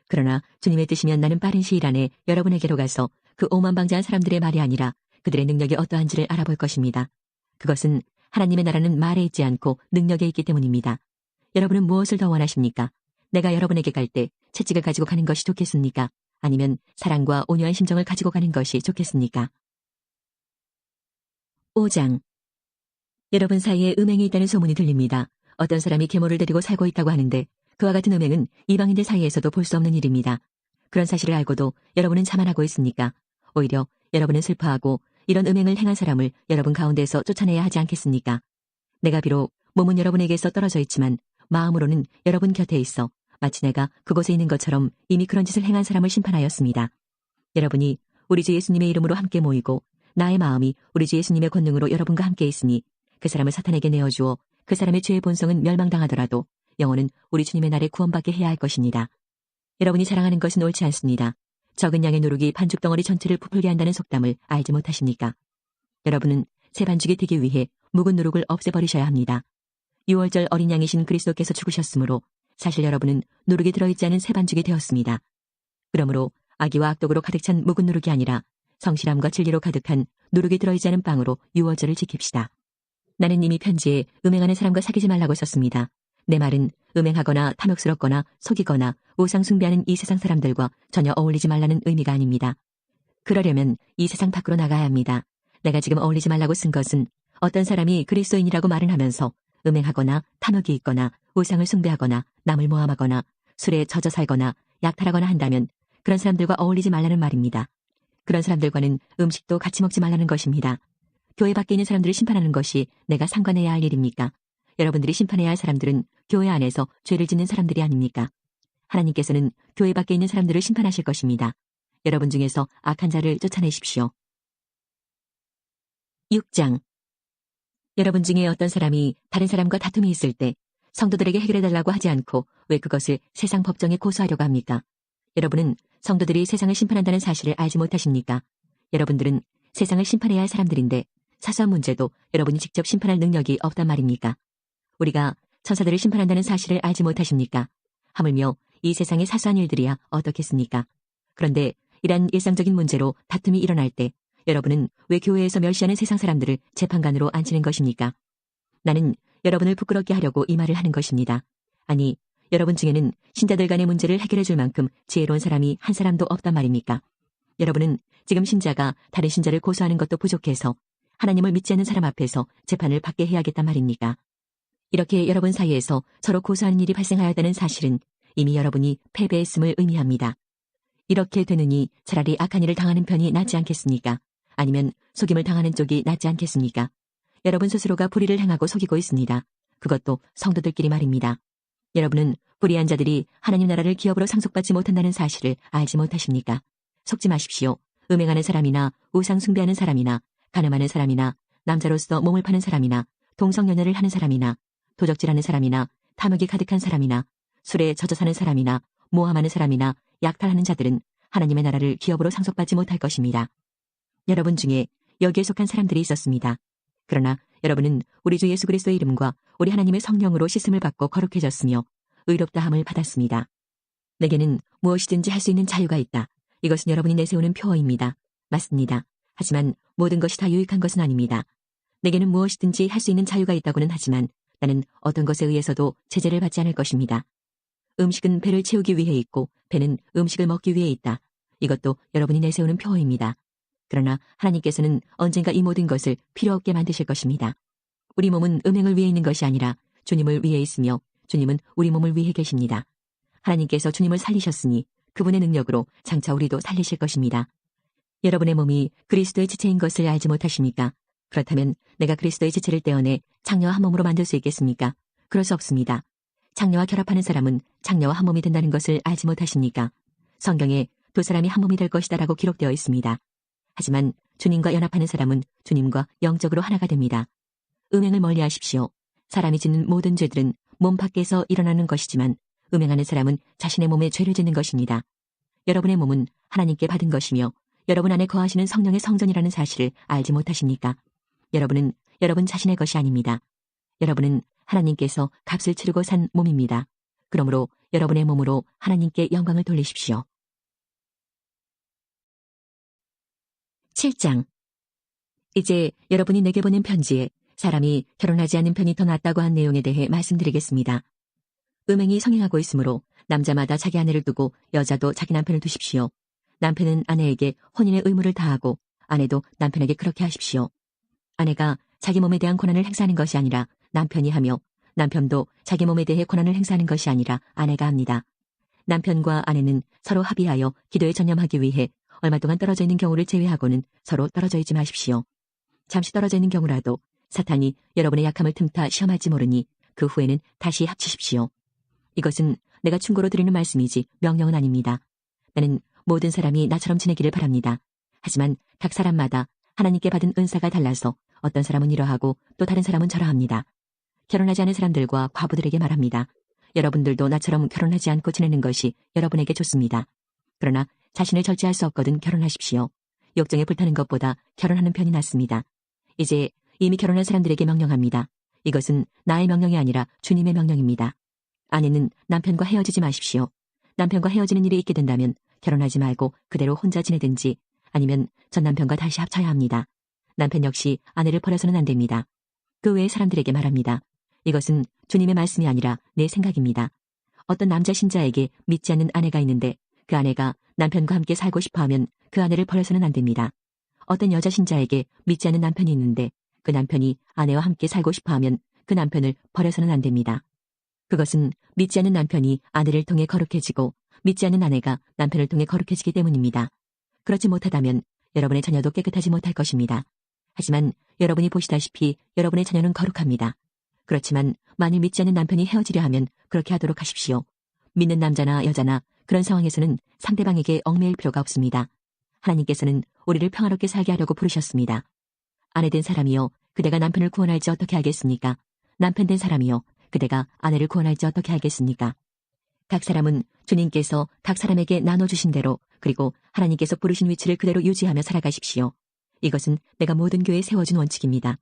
A: 그러나 주님의 뜻이면 나는 빠른 시일 안에 여러분에게로 가서 그 오만방자한 사람들의 말이 아니라 그들의 능력이 어떠한지를 알아볼 것입니다. 그것은 하나님의 나라는 말에 있지 않고 능력에 있기 때문입니다. 여러분은 무엇을 더 원하십니까? 내가 여러분에게 갈 때 채찍을 가지고 가는 것이 좋겠습니까? 아니면 사랑과 온유한 심정을 가지고 가는 것이 좋겠습니까? 5장. 여러분 사이에 음행이 있다는 소문이 들립니다. 어떤 사람이 계모를 데리고 살고 있다고 하는데 그와 같은 음행은 이방인들 사이에서도 볼 수 없는 일입니다. 그런 사실을 알고도 여러분은 자만하고 있습니까? 오히려 여러분은 슬퍼하고 이런 음행을 행한 사람을 여러분 가운데서 쫓아내야 하지 않겠습니까? 내가 비록 몸은 여러분에게서 떨어져 있지만 마음으로는 여러분 곁에 있어 마치 내가 그곳에 있는 것처럼 이미 그런 짓을 행한 사람을 심판하였습니다. 여러분이 우리 주 예수님의 이름으로 함께 모이고 나의 마음이 우리 주 예수님의 권능으로 여러분과 함께 있으니 그 사람을 사탄에게 내어주어 그 사람의 죄의 본성은 멸망당하더라도 영혼은 우리 주님의 날에 구원받게 해야 할 것입니다. 여러분이 자랑하는 것은 옳지 않습니다. 적은 양의 누룩이 반죽덩어리 전체를 부풀게 한다는 속담을 알지 못하십니까? 여러분은 새 반죽이 되기 위해 묵은 누룩을 없애버리셔야 합니다. 6월절 어린 양이신 그리스도께서 죽으셨으므로 사실 여러분은 누룩이 들어있지 않은 새 반죽이 되었습니다. 그러므로 악의와 악독으로 가득 찬 묵은 누룩이 아니라 성실함과 진리로 가득한 누룩이 들어있지 않은 빵으로 6월절을 지킵시다. 나는 이미 편지에 음행하는 사람과 사귀지 말라고 썼습니다. 내 말은 음행하거나 탐욕스럽거나 속이거나 우상 숭배하는 이 세상 사람들과 전혀 어울리지 말라는 의미가 아닙니다. 그러려면 이 세상 밖으로 나가야 합니다. 내가 지금 어울리지 말라고 쓴 것은 어떤 사람이 그리스도인이라고 말을 하면서 음행하거나 탐욕이 있거나 우상을 숭배하거나 남을 모함하거나 술에 젖어 살거나 약탈하거나 한다면 그런 사람들과 어울리지 말라는 말입니다. 그런 사람들과는 음식도 같이 먹지 말라는 것입니다. 교회 밖에 있는 사람들을 심판하는 것이 내가 상관해야 할 일입니까? 여러분들이 심판해야 할 사람들은 교회 안에서 죄를 짓는 사람들이 아닙니까? 하나님께서는 교회 밖에 있는 사람들을 심판하실 것입니다. 여러분 중에서 악한 자를 쫓아내십시오. 6장. 여러분 중에 어떤 사람이 다른 사람과 다툼이 있을 때 성도들에게 해결해달라고 하지 않고 왜 그것을 세상 법정에 고소하려고 합니까? 여러분은 성도들이 세상을 심판한다는 사실을 알지 못하십니까? 여러분들은 세상을 심판해야 할 사람들인데 사소한 문제도 여러분이 직접 심판할 능력이 없단 말입니까? 우리가 천사들을 심판한다는 사실을 알지 못하십니까? 하물며 이 세상의 사소한 일들이야 어떻겠습니까? 그런데 이러한 일상적인 문제로 다툼이 일어날 때 여러분은 왜 교회에서 멸시하는 세상 사람들을 재판관으로 앉히는 것입니까? 나는 여러분을 부끄럽게 하려고 이 말을 하는 것입니다. 아니, 여러분 중에는 신자들 간의 문제를 해결해 줄 만큼 지혜로운 사람이 한 사람도 없단 말입니까? 여러분은 지금 신자가 다른 신자를 고소하는 것도 부족해서 하나님을 믿지 않는 사람 앞에서 재판을 받게 해야겠단 말입니까? 이렇게 여러분 사이에서 서로 고소하는 일이 발생하였다는 사실은 이미 여러분이 패배했음을 의미합니다. 이렇게 되느니 차라리 악한 일을 당하는 편이 낫지 않겠습니까? 아니면 속임을 당하는 쪽이 낫지 않겠습니까? 여러분 스스로가 불의를 행하고 속이고 있습니다. 그것도 성도들끼리 말입니다. 여러분은 불의한 자들이 하나님 나라를 기업으로 상속받지 못한다는 사실을 알지 못하십니까? 속지 마십시오. 음행하는 사람이나 우상 숭배하는 사람이나 간음하는 사람이나 남자로서 몸을 파는 사람이나 동성연애를 하는 사람이나 도적질하는 사람이나 탐욕이 가득한 사람이나 술에 젖어 사는 사람이나 모함하는 사람이나 약탈하는 자들은 하나님의 나라를 기업으로 상속받지 못할 것입니다. 여러분 중에 여기에 속한 사람들이 있었습니다. 그러나 여러분은 우리 주 예수 그리스도의 이름과 우리 하나님의 성령으로 씻음을 받고 거룩해졌으며 의롭다함을 받았습니다. 내게는 무엇이든지 할 수 있는 자유가 있다. 이것은 여러분이 내세우는 표어입니다. 맞습니다. 하지만 모든 것이 다 유익한 것은 아닙니다. 내게는 무엇이든지 할 수 있는 자유가 있다고는 하지만 나는 어떤 것에 의해서도 제재를 받지 않을 것입니다. 음식은 배를 채우기 위해 있고 배는 음식을 먹기 위해 있다. 이것도 여러분이 내세우는 표어입니다. 그러나 하나님께서는 언젠가 이 모든 것을 필요 없게 만드실 것입니다. 우리 몸은 음행을 위해 있는 것이 아니라 주님을 위해 있으며 주님은 우리 몸을 위해 계십니다. 하나님께서 주님을 살리셨으니 그분의 능력으로 장차 우리도 살리실 것입니다. 여러분의 몸이 그리스도의 지체인 것을 알지 못하십니까? 그렇다면 내가 그리스도의 지체를 떼어내 장녀와 한 몸으로 만들 수 있겠습니까? 그럴 수 없습니다. 장녀와 결합하는 사람은 장녀와 한 몸이 된다는 것을 알지 못하십니까? 성경에 두 사람이 한 몸이 될 것이다라고 기록되어 있습니다. 하지만 주님과 연합하는 사람은 주님과 영적으로 하나가 됩니다. 음행을 멀리하십시오. 사람이 짓는 모든 죄들은 몸 밖에서 일어나는 것이지만 음행하는 사람은 자신의 몸에 죄를 짓는 것입니다. 여러분의 몸은 하나님께 받은 것이며 여러분 안에 거하시는 성령의 성전이라는 사실을 알지 못하십니까? 여러분은 여러분 자신의 것이 아닙니다. 여러분은 하나님께서 값을 치르고 산 몸입니다. 그러므로 여러분의 몸으로 하나님께 영광을 돌리십시오. 7장. 이제 여러분이 내게 보낸 편지에 사람이 결혼하지 않는 편이 더 낫다고 한 내용에 대해 말씀드리겠습니다. 음행이 성행하고 있으므로 남자마다 자기 아내를 두고 여자도 자기 남편을 두십시오. 남편은 아내에게 혼인의 의무를 다하고 아내도 남편에게 그렇게 하십시오. 아내가 자기 몸에 대한 권한을 행사하는 것이 아니라 남편이 하며 남편도 자기 몸에 대해 권한을 행사하는 것이 아니라 아내가 합니다. 남편과 아내는 서로 합의하여 기도에 전념하기 위해 얼마 동안 떨어져 있는 경우를 제외하고는 서로 떨어져 있지 마십시오. 잠시 떨어져 있는 경우라도 사탄이 여러분의 약함을 틈타 시험할지 모르니 그 후에는 다시 합치십시오. 이것은 내가 충고로 드리는 말씀이지 명령은 아닙니다. 나는 모든 사람이 나처럼 지내기를 바랍니다. 하지만 각 사람마다 하나님께 받은 은사가 달라서 어떤 사람은 이러하고 또 다른 사람은 저러합니다. 결혼하지 않은 사람들과 과부들에게 말합니다. 여러분들도 나처럼 결혼하지 않고 지내는 것이 여러분에게 좋습니다. 그러나 자신을 절제할 수 없거든 결혼하십시오. 욕정에 불타는 것보다 결혼하는 편이 낫습니다. 이제 이미 결혼한 사람들에게 명령합니다. 이것은 나의 명령이 아니라 주님의 명령입니다. 아내는 남편과 헤어지지 마십시오. 남편과 헤어지는 일이 있게 된다면 결혼하지 말고 그대로 혼자 지내든지 아니면 전 남편과 다시 합쳐야 합니다. 남편 역시 아내를 버려서는 안 됩니다. 그 외의 사람들에게 말합니다. 이것은 주님의 말씀이 아니라 내 생각입니다. 어떤 남자 신자에게 믿지 않는 아내가 있는데 그 아내가 남편과 함께 살고 싶어하면 그 아내를 버려서는 안 됩니다. 어떤 여자 신자에게 믿지 않는 남편이 있는데 그 남편이 아내와 함께 살고 싶어하면 그 남편을 버려서는 안 됩니다. 그것은 믿지 않는 남편이 아내를 통해 거룩해지고 믿지 않는 아내가 남편을 통해 거룩해지기 때문입니다. 그렇지 못하다면 여러분의 자녀도 깨끗하지 못할 것입니다. 하지만 여러분이 보시다시피 여러분의 자녀는 거룩합니다. 그렇지만 만일 믿지 않는 남편이 헤어지려 하면 그렇게 하도록 하십시오. 믿는 남자나 여자나 그런 상황에서는 상대방에게 얽매일 필요가 없습니다. 하나님께서는 우리를 평화롭게 살게 하려고 부르셨습니다. 아내된 사람이여 그대가 남편을 구원할지 어떻게 알겠습니까? 남편된 사람이여 그대가 아내를 구원할지 어떻게 알겠습니까? 각 사람은 주님께서 각 사람에게 나눠주신 대로 그리고 하나님께서 부르신 위치를 그대로 유지하며 살아가십시오. 이것은 내가 모든 교회에 세워준 원칙입니다.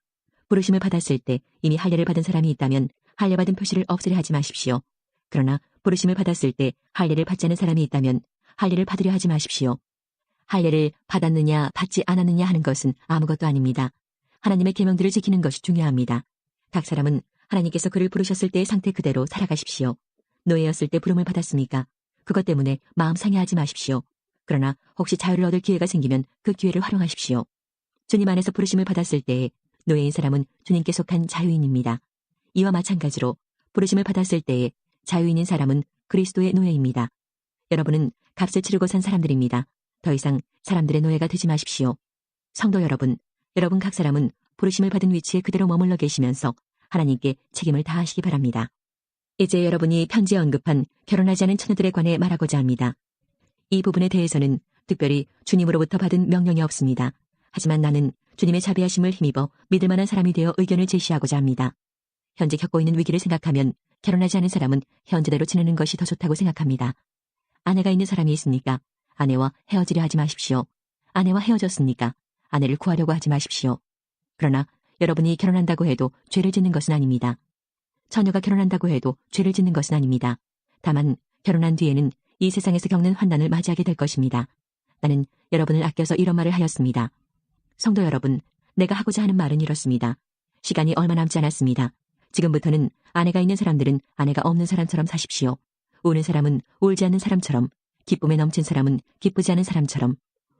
A: 부르심을 받았을 때 이미 할례를 받은 사람이 있다면 할례 받은 표시를 없애려 하지 마십시오. 그러나 부르심을 받았을 때 할례를 받지 않은 사람이 있다면 할례를 받으려 하지 마십시오. 할례를 받았느냐 받지 않았느냐 하는 것은 아무것도 아닙니다. 하나님의 계명들을 지키는 것이 중요합니다. 각 사람은 하나님께서 그를 부르셨을 때의 상태 그대로 살아가십시오. 노예였을 때 부름을 받았습니까? 그것 때문에 마음 상해하지 마십시오. 그러나 혹시 자유를 얻을 기회가 생기면 그 기회를 활용하십시오. 주님 안에서 부르심을 받았을 때에 노예인 사람은 주님께 속한 자유인입니다. 이와 마찬가지로 부르심을 받았을 때에 자유인인 사람은 그리스도의 노예입니다. 여러분은 값을 치르고 산 사람들입니다. 더 이상 사람들의 노예가 되지 마십시오. 성도 여러분, 여러분 각 사람은 부르심을 받은 위치에 그대로 머물러 계시면서 하나님께 책임을 다하시기 바랍니다. 이제 여러분이 편지에 언급한 결혼하지 않은 처녀들에 관해 말하고자 합니다. 이 부분에 대해서는 특별히 주님으로부터 받은 명령이 없습니다. 하지만 나는 주님의 자비하심을 힘입어 믿을 만한 사람이 되어 의견을 제시하고자 합니다. 현재 겪고 있는 위기를 생각하면 결혼하지 않은 사람은 현재대로 지내는 것이 더 좋다고 생각합니다. 아내가 있는 사람이 있으니까 아내와 헤어지려 하지 마십시오. 아내와 헤어졌으니까 아내를 구하려고 하지 마십시오. 그러나 여러분이 결혼한다고 해도 죄를 짓는 것은 아닙니다. 처녀가 결혼한다고 해도 죄를 짓는 것은 아닙니다. 다만 결혼한 뒤에는 이 세상에서 겪는 환난을 맞이하게 될 것입니다. 나는 여러분을 아껴서 이런 말을 하였습니다. 성도 여러분, 내가 하고자 하는 말은 이렇습니다. 시간이 얼마 남지 않았습니다. 지금부터는 아내가 있는 사람들은 아내가 없는 사람처럼 사십시오. 우는 사람은 울지 않는 사람처럼, 기쁨에 넘친 사람은 기쁘지 않은 사람처럼,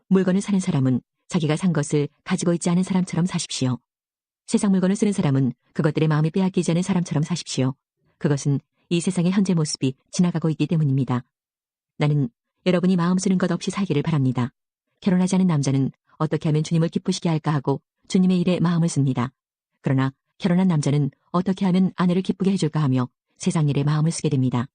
A: 물건을 사는 사람은 자기가 산 것을 가지고 있지 않은 사람처럼 사십시오. 세상 물건을 쓰는 사람은 그것들의 마음이 빼앗기지 않은 사람처럼 사십시오. 그것은 이 세상의 현재 모습이 지나가고 있기 때문입니다. 나는 여러분이 마음 쓰는 것 없이 살기를 바랍니다. 결혼하지 않은 남자는 어떻게 하면 주님을 기쁘시게 할까 하고 주님의 일에 마음을 씁니다. 그러나 결혼한 남자는 어떻게 하면 아내를 기쁘게 해줄까 하며 세상 일에 마음을 쓰게 됩니다.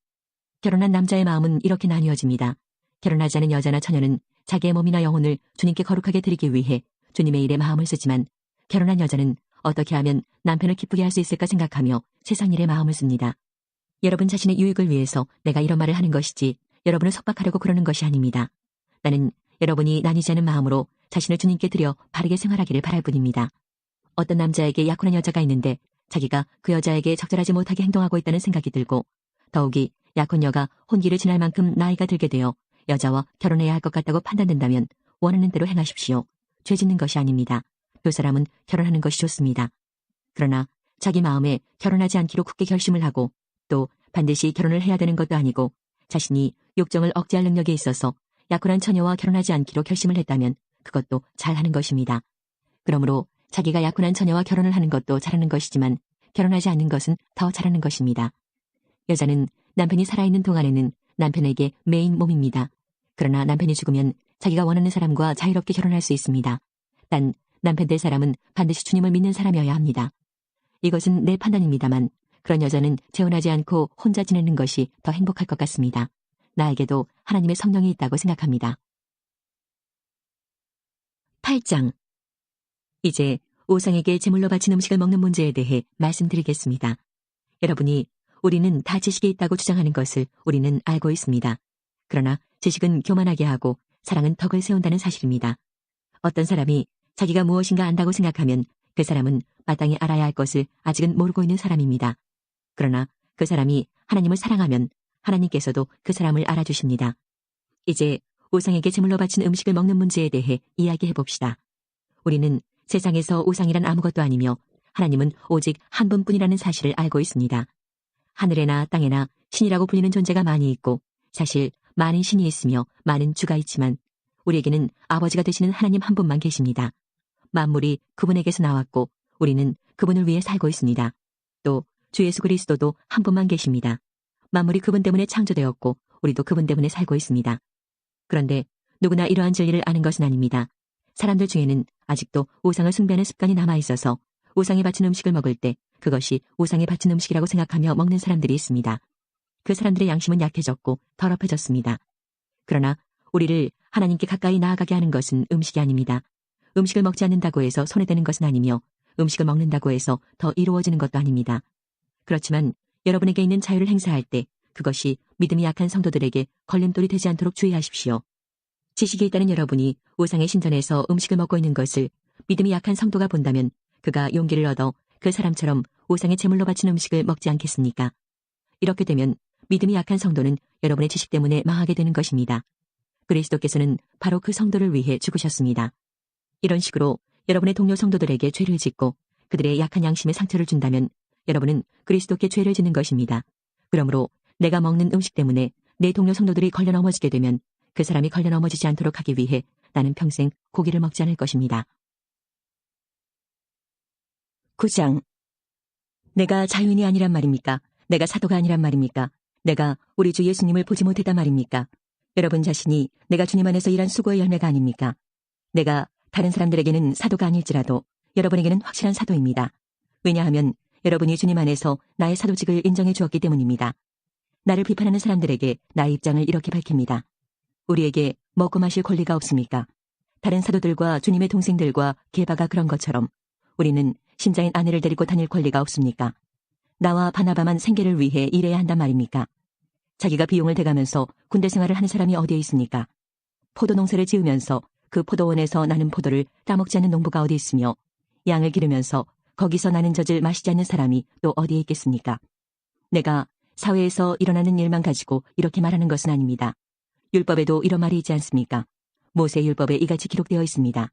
A: 결혼한 남자의 마음은 이렇게 나뉘어집니다. 결혼하지 않은 여자나 처녀는 자기의 몸이나 영혼을 주님께 거룩하게 드리기 위해 주님의 일에 마음을 쓰지만 결혼한 여자는 어떻게 하면 남편을 기쁘게 할 수 있을까 생각하며 세상 일에 마음을 씁니다. 여러분 자신의 유익을 위해서 내가 이런 말을 하는 것이지 여러분을 속박하려고 그러는 것이 아닙니다. 나는 여러분이 나뉘지 않은 마음으로 자신을 주님께 드려 바르게 생활하기를 바랄 뿐입니다. 어떤 남자에게 약혼한 여자가 있는데 자기가 그 여자에게 적절하지 못하게 행동하고 있다는 생각이 들고 더욱이 약혼녀가 혼기를 지날 만큼 나이가 들게 되어 여자와 결혼해야 할 것 같다고 판단된다면 원하는 대로 행하십시오. 죄 짓는 것이 아닙니다. 두 사람은 결혼하는 것이 좋습니다. 그러나 자기 마음에 결혼하지 않기로 굳게 결심을 하고 또 반드시 결혼을 해야 되는 것도 아니고 자신이 욕정을 억제할 능력이 있어서 약혼한 처녀와 결혼하지 않기로 결심을 했다면 그것도 잘하는 것입니다. 그러므로 자기가 약혼한 처녀와 결혼을 하는 것도 잘하는 것이지만 결혼하지 않는 것은 더 잘하는 것입니다. 여자는 남편이 살아있는 동안에는 남편에게 매인 몸입니다. 그러나 남편이 죽으면 자기가 원하는 사람과 자유롭게 결혼할 수 있습니다. 단 남편 될 사람은 반드시 주님을 믿는 사람이어야 합니다. 이것은 내 판단입니다만 그런 여자는 재혼하지 않고 혼자 지내는 것이 더 행복할 것 같습니다. 나에게도 하나님의 성령이 있다고 생각합니다. 8장. 이제 우상에게 제물로 바친 음식을 먹는 문제에 대해 말씀드리겠습니다. 여러분이 우리는 다 지식이 있다고 주장하는 것을 우리는 알고 있습니다. 그러나 지식은 교만하게 하고 사랑은 덕을 세운다는 사실입니다. 어떤 사람이 자기가 무엇인가 안다고 생각하면 그 사람은 마땅히 알아야 할 것을 아직은 모르고 있는 사람입니다. 그러나 그 사람이 하나님을 사랑하면 하나님께서도 그 사람을 알아주십니다. 이제 우상에게 제물로 바친 음식을 먹는 문제에 대해 이야기해봅시다. 우리는 세상에서 우상이란 아무것도 아니며 하나님은 오직 한 분뿐이라는 사실을 알고 있습니다. 하늘에나 땅에나 신이라고 불리는 존재가 많이 있고 사실 많은 신이 있으며 많은 주가 있지만 우리에게는 아버지가 되시는 하나님 한 분만 계십니다. 만물이 그분에게서 나왔고 우리는 그분을 위해 살고 있습니다. 또 주 예수 그리스도도 한 분만 계십니다. 만물이 그분 때문에 창조되었고 우리도 그분 때문에 살고 있습니다. 그런데 누구나 이러한 진리를 아는 것은 아닙니다. 사람들 중에는 아직도 우상을 숭배하는 습관이 남아있어서 우상에 바친 음식을 먹을 때 그것이 우상에 바친 음식이라고 생각하며 먹는 사람들이 있습니다. 그 사람들의 양심은 약해졌고 더럽혀졌습니다. 그러나 우리를 하나님께 가까이 나아가게 하는 것은 음식이 아닙니다. 음식을 먹지 않는다고 해서 손해되는 것은 아니며 음식을 먹는다고 해서 더 이루어지는 것도 아닙니다. 그렇지만 여러분에게 있는 자유를 행사할 때 그것이 믿음이 약한 성도들에게 걸림돌이 되지 않도록 주의하십시오. 지식이 있다는 여러분이 우상의 신전에서 음식을 먹고 있는 것을 믿음이 약한 성도가 본다면 그가 용기를 얻어 그 사람처럼 우상의 제물로 바친 음식을 먹지 않겠습니까? 이렇게 되면 믿음이 약한 성도는 여러분의 지식 때문에 망하게 되는 것입니다. 그리스도께서는 바로 그 성도를 위해 죽으셨습니다. 이런 식으로 여러분의 동료 성도들에게 죄를 짓고 그들의 약한 양심에 상처를 준다면 여러분은 그리스도께 죄를 짓는 것입니다. 그러므로 내가 먹는 음식 때문에 내 동료 성도들이 걸려 넘어지게 되면 그 사람이 걸려 넘어지지 않도록 하기 위해 나는 평생 고기를 먹지 않을 것입니다. 9장. 내가 자유인이 아니란 말입니까? 내가 사도가 아니란 말입니까? 내가 우리 주 예수님을 보지 못했단 말입니까? 여러분 자신이 내가 주님 안에서 일한 수고의 열매가 아닙니까? 내가 다른 사람들에게는 사도가 아닐지라도 여러분에게는 확실한 사도입니다. 왜냐하면 여러분이 주님 안에서 나의 사도직을 인정해 주었기 때문입니다. 나를 비판하는 사람들에게 나의 입장을 이렇게 밝힙니다. 우리에게 먹고 마실 권리가 없습니까? 다른 사도들과 주님의 동생들과 게바가 그런 것처럼 우리는 신자인 아내를 데리고 다닐 권리가 없습니까? 나와 바나바만 생계를 위해 일해야 한단 말입니까? 자기가 비용을 대가면서 군대 생활을 하는 사람이 어디에 있습니까? 포도 농사를 지으면서 그 포도원에서 나는 포도를 따먹지 않는 농부가 어디 있으며 양을 기르면서 거기서 나는 젖을 마시지 않는 사람이 또 어디에 있겠습니까? 내가 사회에서 일어나는 일만 가지고 이렇게 말하는 것은 아닙니다. 율법에도 이런 말이 있지 않습니까? 모세의 율법에 이같이 기록되어 있습니다.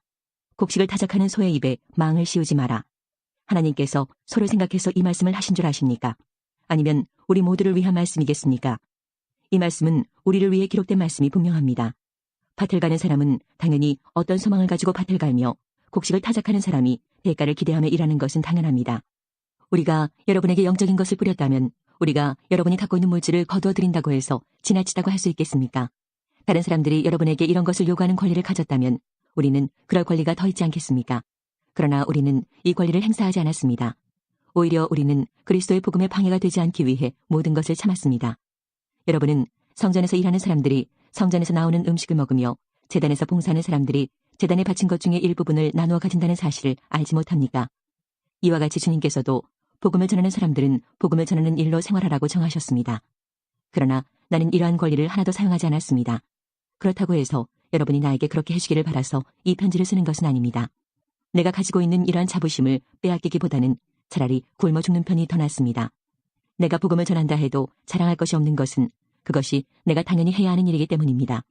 A: 곡식을 타작하는 소의 입에 망을 씌우지 마라. 하나님께서 소를 생각해서 이 말씀을 하신 줄 아십니까? 아니면 우리 모두를 위한 말씀이겠습니까? 이 말씀은 우리를 위해 기록된 말씀이 분명합니다. 밭을 가는 사람은 당연히 어떤 소망을 가지고 밭을 갈며 곡식을 타작하는 사람이 대가를 기대하며 일하는 것은 당연합니다. 우리가 여러분에게 영적인 것을 뿌렸다면 우리가 여러분이 갖고 있는 물질을 거두어 드린다고 해서 지나치다고 할 수 있겠습니까? 다른 사람들이 여러분에게 이런 것을 요구하는 권리를 가졌다면 우리는 그럴 권리가 더 있지 않겠습니까? 그러나 우리는 이 권리를 행사하지 않았습니다. 오히려 우리는 그리스도의 복음에 방해가 되지 않기 위해 모든 것을 참았습니다. 여러분은 성전에서 일하는 사람들이 성전에서 나오는 음식을 먹으며 제단에서 봉사하는 사람들이 제단에 바친 것 중에 일부분을 나누어 가진다는 사실을 알지 못합니까? 이와 같이 주님께서도 복음을 전하는 사람들은 복음을 전하는 일로 생활하라고 정하셨습니다. 그러나 나는 이러한 권리를 하나도 사용하지 않았습니다. 그렇다고 해서 여러분이 나에게 그렇게 해주기를 바라서 이 편지를 쓰는 것은 아닙니다. 내가 가지고 있는 이러한 자부심을 빼앗기기보다는 차라리 굶어 죽는 편이 더 낫습니다. 내가 복음을 전한다 해도 자랑할 것이 없는 것은 그것이 내가 당연히 해야 하는 일이기 때문입니다.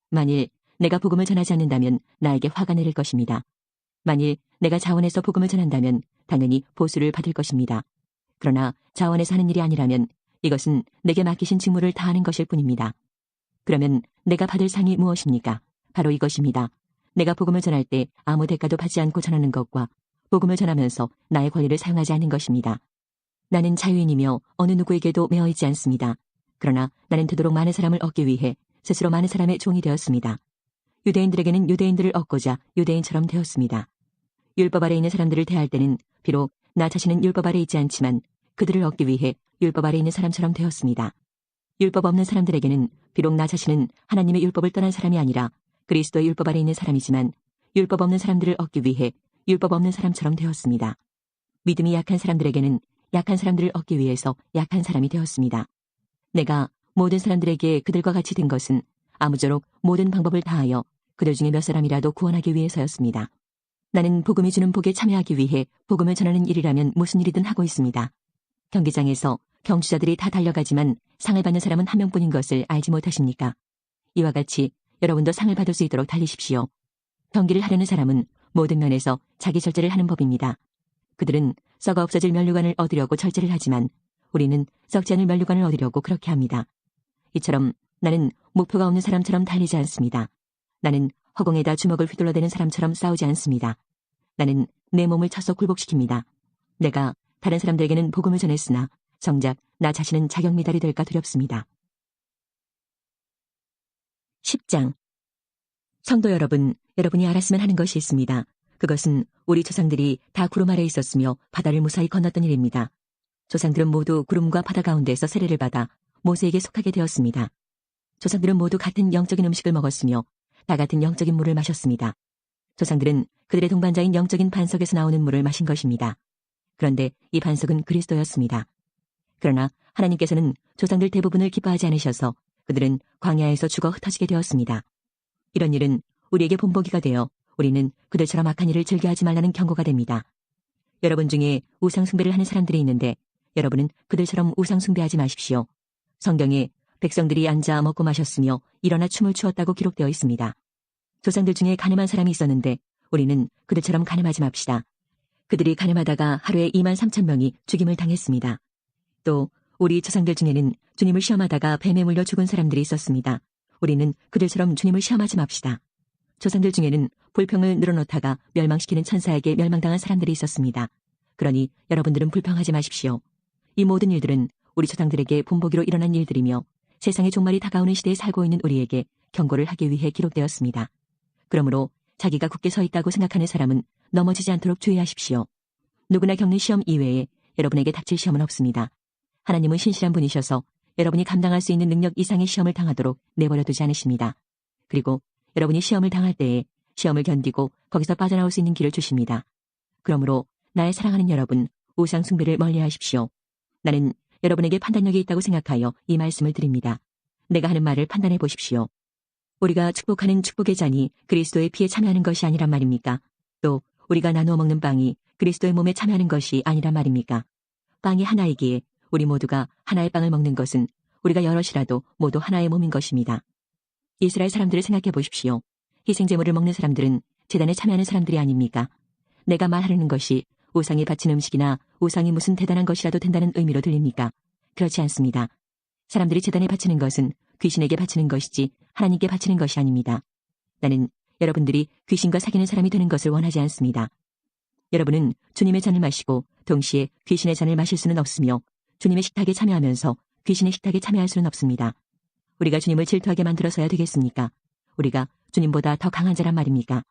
A: 만일 내가 복음을 전하지 않는다면 나에게 화가 내릴 것입니다. 만일 내가 자원해서 복음을 전한다면 당연히 보수를 받을 것입니다. 그러나 자원해서 하는 일이 아니라면 이것은 내게 맡기신 직무를 다하는 것일 뿐입니다. 그러면 내가 받을 상이 무엇입니까? 바로 이것입니다. 내가 복음을 전할 때 아무 대가도 받지 않고 전하는 것과 복음을 전하면서 나의 권리를 사용하지 않는 것입니다. 나는 자유인이며 어느 누구에게도 매어 있지 않습니다. 그러나 나는 되도록 많은 사람을 얻기 위해 스스로 많은 사람의 종이 되었습니다. 유대인들에게는 유대인들을 얻고자 유대인처럼 되었습니다. 율법 아래 있는 사람들을 대할 때는 비록 나 자신은 율법 아래 있지 않지만 그들을 얻기 위해 율법 아래 있는 사람처럼 되었습니다. 율법 없는 사람들에게는 비록 나 자신은 하나님의 율법을 떠난 사람이 아니라 그리스도의 율법 아래 있는 사람이지만 율법 없는 사람들을 얻기 위해 율법 없는 사람처럼 되었습니다. 믿음이 약한 사람들에게는 약한 사람들을 얻기 위해서 약한 사람이 되었습니다. 내가 모든 사람들에게 그들과 같이 된 것은 아무쪼록 모든 방법을 다하여 그들 중에 몇 사람이라도 구원하기 위해서였습니다. 나는 복음이 주는 복에 참여하기 위해 복음을 전하는 일이라면 무슨 일이든 하고 있습니다. 경기장에서 경주자들이 다 달려가지만 상을 받는 사람은 한 명뿐인 것을 알지 못하십니까? 이와 같이 여러분도 상을 받을 수 있도록 달리십시오. 경기를 하려는 사람은 모든 면에서 자기 절제를 하는 법입니다. 그들은 썩어 없어질 면류관을 얻으려고 절제를 하지만 우리는 썩지 않을 면류관을 얻으려고 그렇게 합니다. 이처럼 나는 목표가 없는 사람처럼 달리지 않습니다. 나는 허공에다 주먹을 휘둘러대는 사람처럼 싸우지 않습니다. 나는 내 몸을 쳐서 굴복시킵니다. 내가 다른 사람들에게는 복음을 전했으나 정작 나 자신은 자격 미달이 될까 두렵습니다. 10장. 성도 여러분, 여러분이 알았으면 하는 것이 있습니다. 그것은 우리 조상들이 다 구름 아래 있었으며 바다를 무사히 건넜던 일입니다. 조상들은 모두 구름과 바다 가운데서 세례를 받아 모세에게 속하게 되었습니다. 조상들은 모두 같은 영적인 음식을 먹었으며 다 같은 영적인 물을 마셨습니다. 조상들은 그들의 동반자인 영적인 반석에서 나오는 물을 마신 것입니다. 그런데 이 반석은 그리스도였습니다. 그러나 하나님께서는 조상들 대부분을 기뻐하지 않으셔서 그들은 광야에서 죽어 흩어지게 되었습니다. 이런 일은 우리에게 본보기가 되어 우리는 그들처럼 악한 일을 즐겨하지 말라는 경고가 됩니다. 여러분 중에 우상숭배를 하는 사람들이 있는데 여러분은 그들처럼 우상숭배하지 마십시오. 성경에 백성들이 앉아 먹고 마셨으며 일어나 춤을 추었다고 기록되어 있습니다. 조상들 중에 가늠한 사람이 있었는데 우리는 그들처럼 가늠하지 맙시다. 그들이 가늠하다가 하루에 23,000명이 죽임을 당했습니다. 또 우리 조상들 중에는 주님을 시험하다가 뱀에 물려 죽은 사람들이 있었습니다. 우리는 그들처럼 주님을 시험하지 맙시다. 조상들 중에는 불평을 늘어놓다가 멸망시키는 천사에게 멸망당한 사람들이 있었습니다. 그러니 여러분들은 불평하지 마십시오. 이 모든 일들은 우리 조상들에게 본보기로 일어난 일들이며 세상의 종말이 다가오는 시대에 살고 있는 우리에게 경고를 하기 위해 기록되었습니다. 그러므로 자기가 굳게 서 있다고 생각하는 사람은 넘어지지 않도록 주의하십시오. 누구나 겪는 시험 이외에 여러분에게 닥칠 시험은 없습니다. 하나님은 신실한 분이셔서 여러분이 감당할 수 있는 능력 이상의 시험을 당하도록 내버려 두지 않으십니다. 그리고 여러분이 시험을 당할 때에 시험을 견디고 거기서 빠져나올 수 있는 길을 주십니다. 그러므로 나의 사랑하는 여러분, 우상 숭배를 멀리하십시오. 나는 여러분에게 판단력이 있다고 생각하여 이 말씀을 드립니다. 내가 하는 말을 판단해 보십시오. 우리가 축복하는 축복의 잔이 그리스도의 피에 참여하는 것이 아니란 말입니까? 또 우리가 나누어 먹는 빵이 그리스도의 몸에 참여하는 것이 아니란 말입니까? 빵이 하나이기에 우리 모두가 하나의 빵을 먹는 것은 우리가 여럿이라도 모두 하나의 몸인 것입니다. 이스라엘 사람들을 생각해 보십시오. 희생제물을 먹는 사람들은 제단에 참여하는 사람들이 아닙니까? 내가 말하려는 것이 우상이 바친 음식이나 우상이 무슨 대단한 것이라도 된다는 의미로 들립니까? 그렇지 않습니다. 사람들이 제단에 바치는 것은 귀신에게 바치는 것이지 하나님께 바치는 것이 아닙니다. 나는 여러분들이 귀신과 사귀는 사람이 되는 것을 원하지 않습니다. 여러분은 주님의 잔을 마시고 동시에 귀신의 잔을 마실 수는 없으며 주님의 식탁에 참여하면서 귀신의 식탁에 참여할 수는 없습니다. 우리가 주님을 질투하게 만들어서야 되겠습니까? 우리가 주님보다 더 강한 자란 말입니까?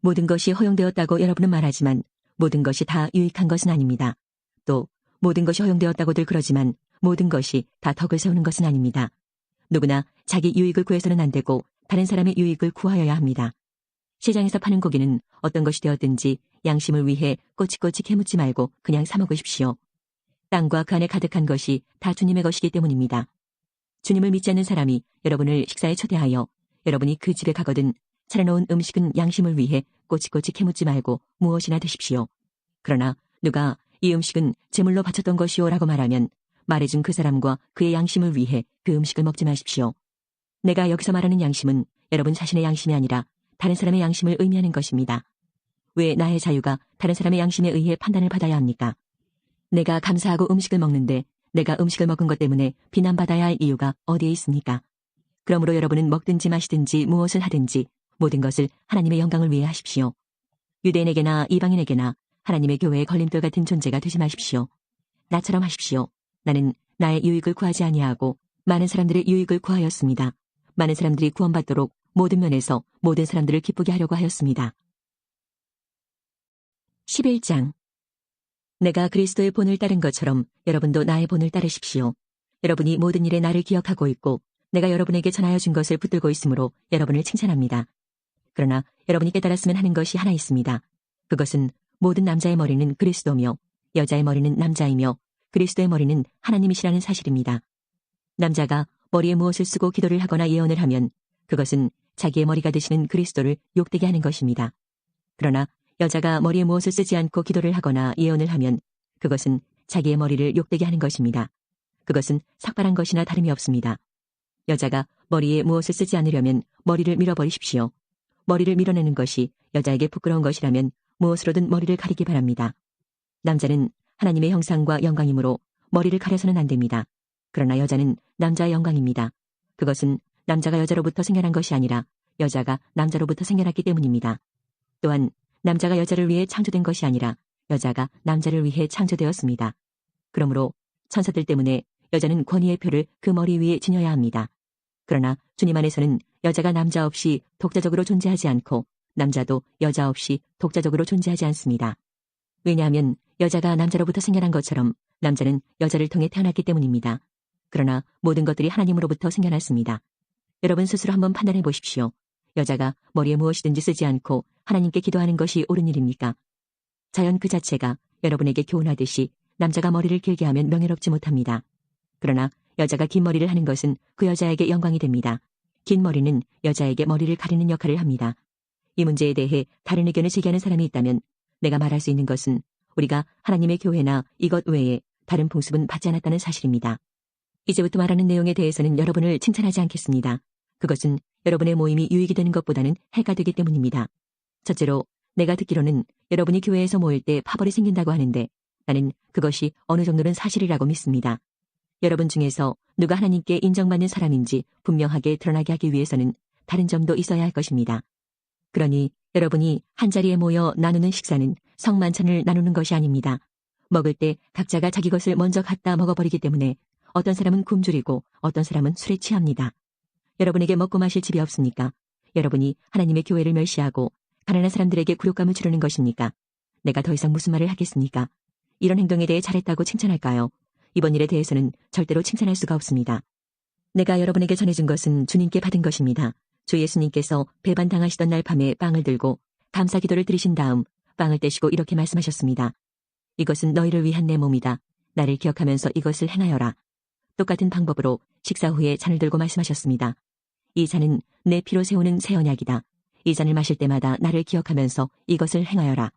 A: 모든 것이 허용되었다고 여러분은 말하지만 모든 것이 다 유익한 것은 아닙니다. 또 모든 것이 허용되었다고들 그러지만 모든 것이 다 덕을 세우는 것은 아닙니다. 누구나 자기 유익을 구해서는 안 되고 다른 사람의 유익을 구하여야 합니다. 시장에서 파는 고기는 어떤 것이 되었든지 양심을 위해 꼬치꼬치 캐묻지 말고 그냥 사 먹으십시오. 땅과 그 안에 가득한 것이 다 주님의 것이기 때문입니다. 주님을 믿지 않는 사람이 여러분을 식사에 초대하여 여러분이 그 집에 가거든 차려놓은 음식은 양심을 위해 꼬치꼬치 캐묻지 말고 무엇이나 드십시오. 그러나 누가 이 음식은 제물로 바쳤던 것이오 라고 말하면 말해준 그 사람과 그의 양심을 위해 그 음식을 먹지 마십시오. 내가 여기서 말하는 양심은 여러분 자신의 양심이 아니라 다른 사람의 양심을 의미하는 것입니다. 왜 나의 자유가 다른 사람의 양심에 의해 판단을 받아야 합니까? 내가 감사하고 음식을 먹는데 내가 음식을 먹은 것 때문에 비난받아야 할 이유가 어디에 있습니까? 그러므로 여러분은 먹든지 마시든지 무엇을 하든지 모든 것을 하나님의 영광을 위해 하십시오. 유대인에게나 이방인에게나 하나님의 교회의 걸림돌 같은 존재가 되지 마십시오. 나처럼 하십시오. 나는 나의 유익을 구하지 아니하고 많은 사람들의 유익을 구하였습니다. 많은 사람들이 구원받도록 모든 면에서 모든 사람들을 기쁘게 하려고 하였습니다. 11장. 내가 그리스도의 본을 따른 것처럼 여러분도 나의 본을 따르십시오. 여러분이 모든 일에 나를 기억하고 있고 내가 여러분에게 전하여 준 것을 붙들고 있으므로 여러분을 칭찬합니다. 그러나 여러분이 깨달았으면 하는 것이 하나 있습니다. 그것은 모든 남자의 머리는 그리스도며 여자의 머리는 남자이며 그리스도의 머리는 하나님이시라는 사실입니다. 남자가 머리에 무엇을 쓰고 기도를 하거나 예언을 하면 그것은 자기의 머리가 되시는 그리스도를 욕되게 하는 것입니다. 그러나 여자가 머리에 무엇을 쓰지 않고 기도를 하거나 예언을 하면 그것은 자기의 머리를 욕되게 하는 것입니다. 그것은 삭발한 것이나 다름이 없습니다. 여자가 머리에 무엇을 쓰지 않으려면 머리를 밀어버리십시오. 머리를 밀어내는 것이 여자에게 부끄러운 것이라면 무엇으로든 머리를 가리기 바랍니다. 남자는 하나님의 형상과 영광이므로 머리를 가려서는 안 됩니다. 그러나 여자는 남자의 영광입니다. 그것은 남자가 여자로부터 생겨난 것이 아니라 여자가 남자로부터 생겨났기 때문입니다. 또한 남자가 여자를 위해 창조된 것이 아니라 여자가 남자를 위해 창조되었습니다. 그러므로 천사들 때문에 여자는 권위의 표를 그 머리 위에 지녀야 합니다. 그러나 주님 안에서는 여자가 남자 없이 독자적으로 존재하지 않고 남자도 여자 없이 독자적으로 존재하지 않습니다. 왜냐하면 여자가 남자로부터 생겨난 것처럼 남자는 여자를 통해 태어났기 때문입니다. 그러나 모든 것들이 하나님으로부터 생겨났습니다. 여러분 스스로 한번 판단해 보십시오. 여자가 머리에 무엇이든지 쓰지 않고 하나님께 기도하는 것이 옳은 일입니까? 자연 그 자체가 여러분에게 교훈하듯이 남자가 머리를 길게 하면 명예롭지 못합니다. 그러나 여자가 긴 머리를 하는 것은 그 여자에게 영광이 됩니다. 긴 머리는 여자에게 머리를 가리는 역할을 합니다. 이 문제에 대해 다른 의견을 제기하는 사람이 있다면 내가 말할 수 있는 것은 우리가 하나님의 교회나 이것 외에 다른 풍습은 받지 않았다는 사실입니다. 이제부터 말하는 내용에 대해서는 여러분을 칭찬하지 않겠습니다. 그것은 여러분의 모임이 유익이 되는 것보다는 해가 되기 때문입니다. 첫째로 내가 듣기로는 여러분이 교회에서 모일 때 파벌이 생긴다고 하는데 나는 그것이 어느 정도는 사실이라고 믿습니다. 여러분 중에서 누가 하나님께 인정받는 사람인지 분명하게 드러나게 하기 위해서는 다른 점도 있어야 할 것입니다. 그러니 여러분이 한자리에 모여 나누는 식사는 성만찬을 나누는 것이 아닙니다. 먹을 때 각자가 자기 것을 먼저 갖다 먹어버리기 때문에 어떤 사람은 굶주리고 어떤 사람은 술에 취합니다. 여러분에게 먹고 마실 집이 없습니까? 여러분이 하나님의 교회를 멸시하고 가난한 사람들에게 굴욕감을 주려는 것입니까? 내가 더 이상 무슨 말을 하겠습니까? 이런 행동에 대해 잘했다고 칭찬할까요? 이번 일에 대해서는 절대로 칭찬할 수가 없습니다. 내가 여러분에게 전해준 것은 주님께 받은 것입니다. 주 예수님께서 배반당하시던 날 밤에 빵을 들고 감사 기도를 드리신 다음 빵을 떼시고 이렇게 말씀하셨습니다. 이것은 너희를 위한 내 몸이다. 나를 기억하면서 이것을 행하여라. 똑같은 방법으로 식사 후에 잔을 들고 말씀하셨습니다. 이 잔은 내 피로 세우는 새 언약이다. 이 잔을 마실 때마다 나를 기억하면서 이것을 행하여라.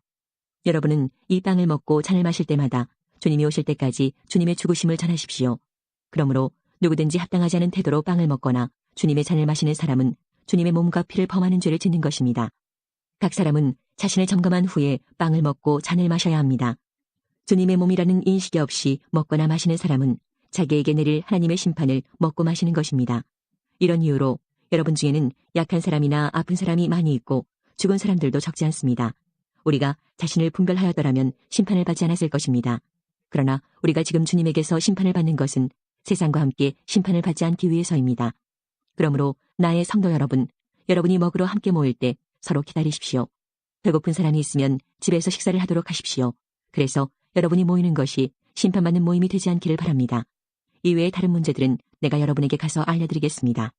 A: 여러분은 이 빵을 먹고 잔을 마실 때마다 주님이 오실 때까지 주님의 죽으심을 전하십시오. 그러므로 누구든지 합당하지 않은 태도로 빵을 먹거나 주님의 잔을 마시는 사람은 주님의 몸과 피를 범하는 죄를 짓는 것입니다. 각 사람은 자신을 점검한 후에 빵을 먹고 잔을 마셔야 합니다. 주님의 몸이라는 인식이 없이 먹거나 마시는 사람은 자기에게 내릴 하나님의 심판을 먹고 마시는 것입니다. 이런 이유로 여러분 중에는 약한 사람이나 아픈 사람이 많이 있고 죽은 사람들도 적지 않습니다. 우리가 자신을 분별하였더라면 심판을 받지 않았을 것입니다. 그러나 우리가 지금 주님에게서 심판을 받는 것은 세상과 함께 심판을 받지 않기 위해서입니다. 그러므로 나의 성도 여러분, 여러분이 먹으러 함께 모일 때 서로 기다리십시오. 배고픈 사람이 있으면 집에서 식사를 하도록 하십시오. 그래서 여러분이 모이는 것이 심판받는 모임이 되지 않기를 바랍니다. 이외의 다른 문제들은 내가 여러분에게 가서 알려드리겠습니다.